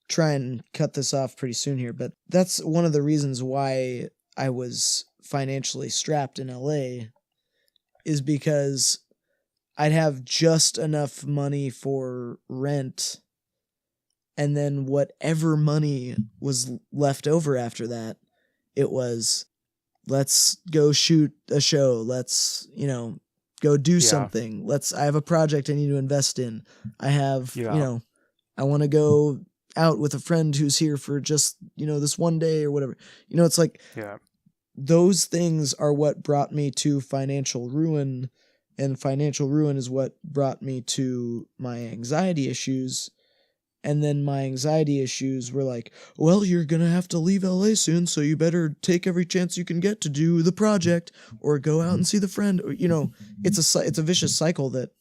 try and cut this off pretty soon here, but that's one of the reasons why I was financially strapped in LA is because I'd have just enough money for rent, and then whatever money was left over after that, it was, let's go shoot a show. Let's, go do something. I have a project I need to invest in. I have, I want to go out with a friend who's here for just, this one day or whatever. It's like, those things are what brought me to financial ruin, and financial ruin is what brought me to my anxiety issues. And then my anxiety issues were like, well, you're going to have to leave LA soon, so you better take every chance you can get to do the project or go out and see the friend. It's a vicious cycle that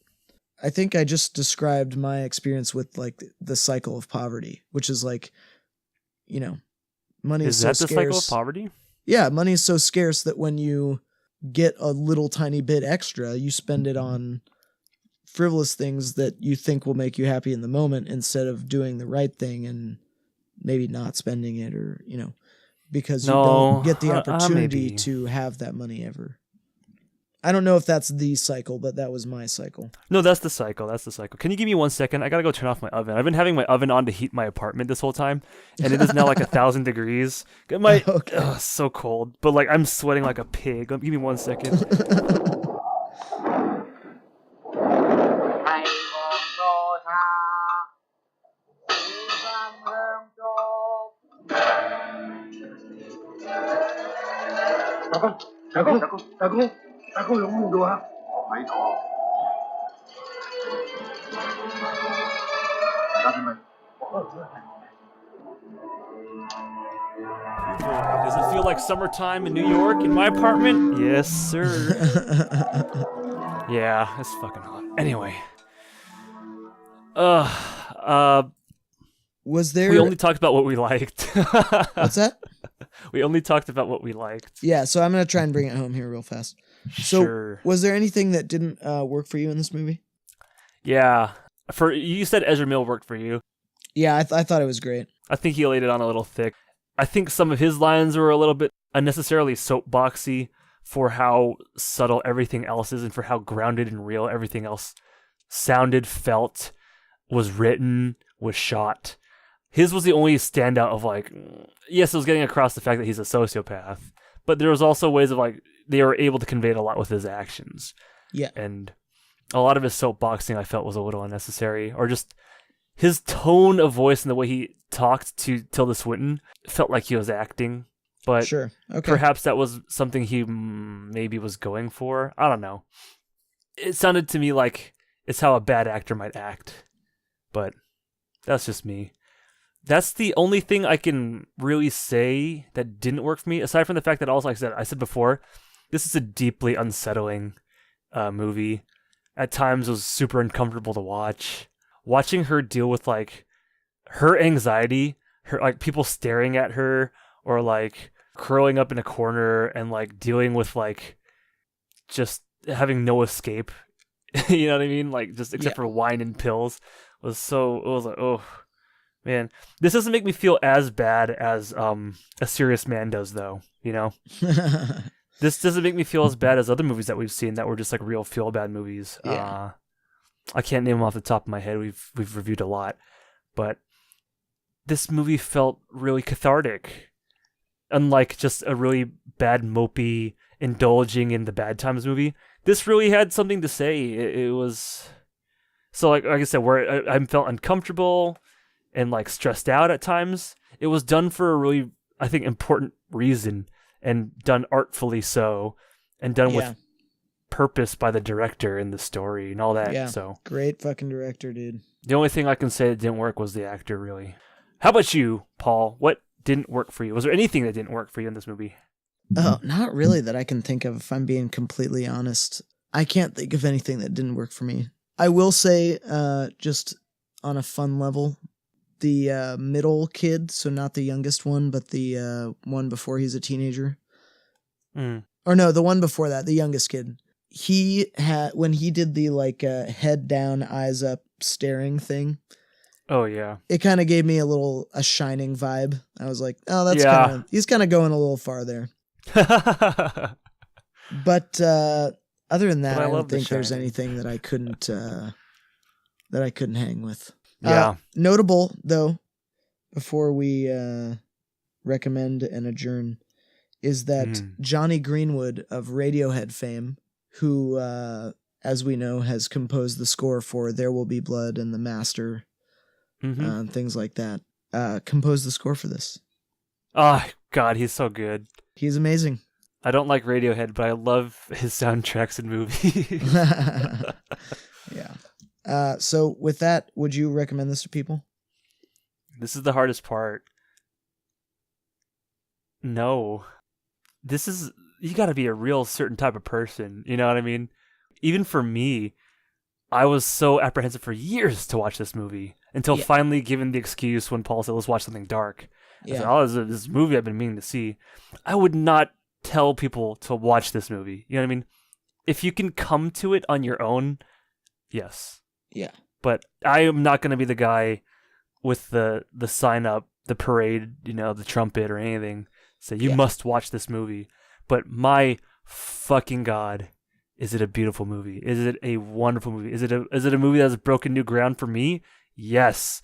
I think I just described my experience with, like, the cycle of poverty, which is like, money is so scarce. Is that the cycle of poverty? Yeah, money is so scarce that when you get a little tiny bit extra, you spend it on frivolous things that you think will make you happy in the moment instead of doing the right thing and maybe not spending it, or, because you don't get the opportunity to have that money ever. I don't know if that's the cycle, but that was my cycle. No, that's the cycle. Can you give me 1 second? I gotta go turn off my oven. I've been having my oven on to heat my apartment this whole time, and it is now like 1,000 degrees. So cold, but like I'm sweating like a pig. Give me 1 second. Does it feel like summertime in New York in my apartment? Yes, sir. Yeah, it's fucking hot. Anyway. Was there... We only talked about what we liked. What's that? We only talked about what we liked. Yeah, so I'm going to try and bring it home here real fast. So, was there anything that didn't work for you in this movie? Yeah. You said Ezra Miller worked for you. Yeah, I thought it was great. I think he laid it on a little thick. I think some of his lines were a little bit unnecessarily soapboxy for how subtle everything else is and for how grounded and real everything else sounded, felt, was written, was shot. His was the only standout of like, yes, it was getting across the fact that he's a sociopath, but there was also ways of like, they were able to convey it a lot with his actions. Yeah. And a lot of his soapboxing I felt was a little unnecessary, or just his tone of voice and the way he talked to Tilda Swinton felt like he was acting, but sure. Okay. Perhaps that was something he maybe was going for. I don't know. It sounded to me like it's how a bad actor might act, but that's just me. That's the only thing I can really say that didn't work for me, aside from the fact that also, like I said before, this is a deeply unsettling movie. At times it was super uncomfortable to watch. Watching her deal with like her anxiety, her like people staring at her, or like curling up in a corner and like dealing with like just having no escape. You know what I mean? Like just except for wine and pills it was like, oh man, this doesn't make me feel as bad as A Serious Man does, though. You know, this doesn't make me feel as bad as other movies that we've seen that were just like real feel bad movies. Yeah. I can't name them off the top of my head. We've reviewed a lot, but this movie felt really cathartic, unlike just a really bad mopey indulging in the bad times movie. This really had something to say. It was So like I said, where I felt uncomfortable and like stressed out at times, it was done for a really, I think, important reason and done artfully so, and done with purpose by the director and the story and all that. Yeah. So great fucking director, dude. the only thing I can say that didn't work was the actor, really. How about you, Paul? What didn't work for you? Was there anything that didn't work for you in this movie? Oh, not really that I can think of, if I'm being completely honest. I can't think of anything that didn't work for me. I will say, just on a fun level, the middle kid, so not the youngest one, but the one before he's a teenager. Or no, the one before that, the youngest kid. He had, when he did the like head down, eyes up staring thing. Oh yeah. It kind of gave me a Shining vibe. I was like, oh, that's kind of, he's kind of going a little far there. But other than that, I don't think there's anything that I couldn't hang with. Yeah. Notable though, before we recommend and adjourn, is that Johnny Greenwood of Radiohead fame, who, as we know, has composed the score for There Will Be Blood and The Master, things like that, composed the score for this. Oh, God, he's so good. He's amazing. I don't like Radiohead, but I love his soundtracks and movies. Yeah. So with that, would you recommend this to people? This is the hardest part. No. You gotta be a real certain type of person. You know what I mean? Even for me, I was so apprehensive for years to watch this movie until finally given the excuse when Paul said, let's watch something dark. I said, oh, this movie I've been meaning to see. I would not tell people to watch this movie. You know what I mean? If you can come to it on your own, yes. Yeah. But I am not going to be the guy with the sign up, the parade, the trumpet or anything. Say, you must watch this movie. But my fucking God, is it a beautiful movie? Is it a wonderful movie? Is it a movie that has broken new ground for me? Yes.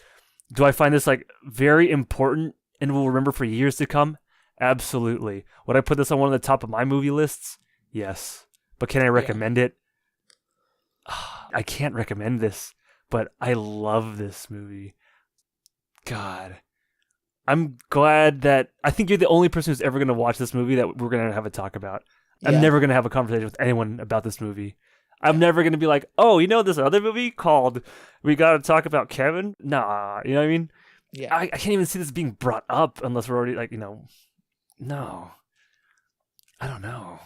Do I find this like very important and will remember for years to come? Absolutely. Would I put this on one of the top of my movie lists? Yes. But can I recommend it? I can't recommend this, but I love this movie. God. I'm glad that I think you're the only person who's ever going to watch this movie that we're going to have a talk about. I'm never going to have a conversation with anyone about this movie. I'm never going to be like, oh, this other movie called We Gotta Talk About Kevin? Nah, you know what I mean? Yeah. I can't even see this being brought up unless we're already like, no. I don't know.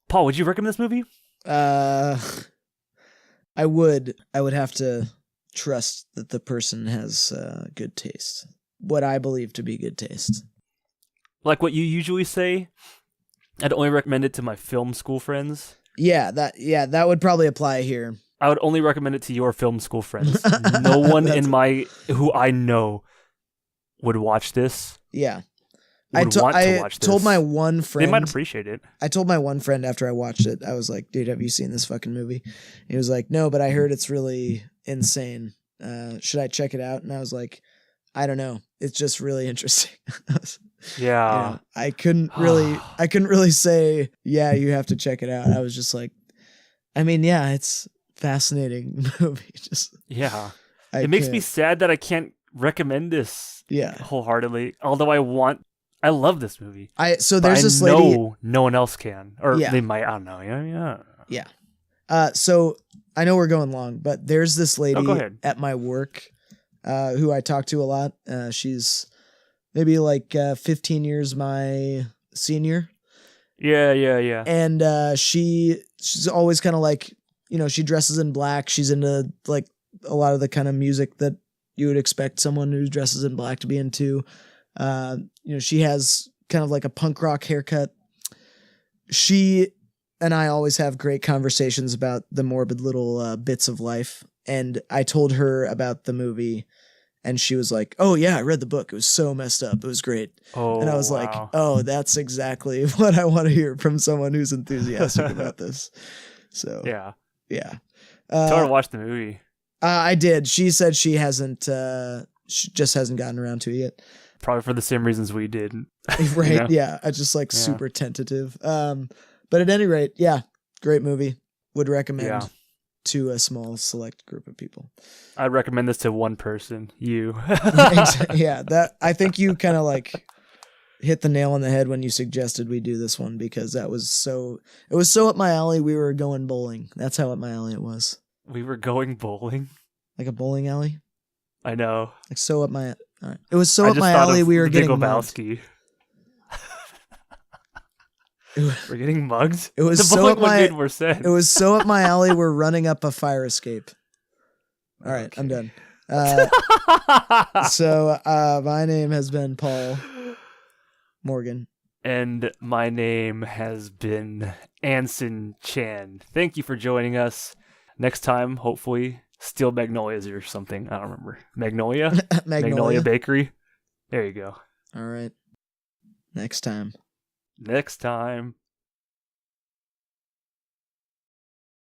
Paul, would you recommend this movie? I would have to trust that the person has good taste. What I believe to be good taste. Like what you usually say? I'd only recommend it to my film school friends. Yeah, that would probably apply here. I would only recommend it to your film school friends. No one who I know would watch this. Yeah. I told my one friend. They might appreciate it. I told my one friend after I watched it, I was like, dude, have you seen this fucking movie? And he was like, no, but I heard it's really insane. Should I check it out? And I was like, I don't know. It's just really interesting. Yeah. I couldn't really say, yeah, you have to check it out. I was just like, I mean, yeah, it's fascinating movie. It makes me sad that I can't recommend this wholeheartedly. Although I love this movie. There's this lady. No one else can. Or they might, I don't know. Yeah. So I know we're going long, but there's this lady at my work who I talk to a lot. She's maybe like 15 years my senior. Yeah. And she's always kind of like, she dresses in black. She's into like a lot of the kind of music that you would expect someone who dresses in black to be into. She has kind of like a punk rock haircut. She and I always have great conversations about the morbid little bits of life. And I told her about the movie and she was like, oh yeah, I read the book. It was so messed up. It was great. Oh, and I was like, oh, that's exactly what I want to hear from someone who's enthusiastic about this. So yeah. Tell her to watch the movie. I did. She said she hasn't, she just hasn't gotten around to it yet. Probably for the same reasons we did. Right. Yeah. I just super tentative. But at any rate, great movie. Would recommend. to a small select group of people. I'd recommend this to one person, you. Yeah, that I think you kind of like hit the nail on the head when you suggested we do this one, because it was so up my alley. We were going bowling. That's how up my alley it was. We were going bowling? Like a bowling alley? I know. Like so up my... All right. It was so up my alley we were getting mugged. We're getting mugged? It was the so up one my... made more sense. It was so up my alley we're running up a fire escape. All right, okay. I'm done. So my name has been Paul Morgan. And my name has been Anson Chan. Thank you for joining us. Next time, hopefully, Steel Magnolias or something. I don't remember. Magnolia? Magnolia Bakery? There you go. All right. Next time.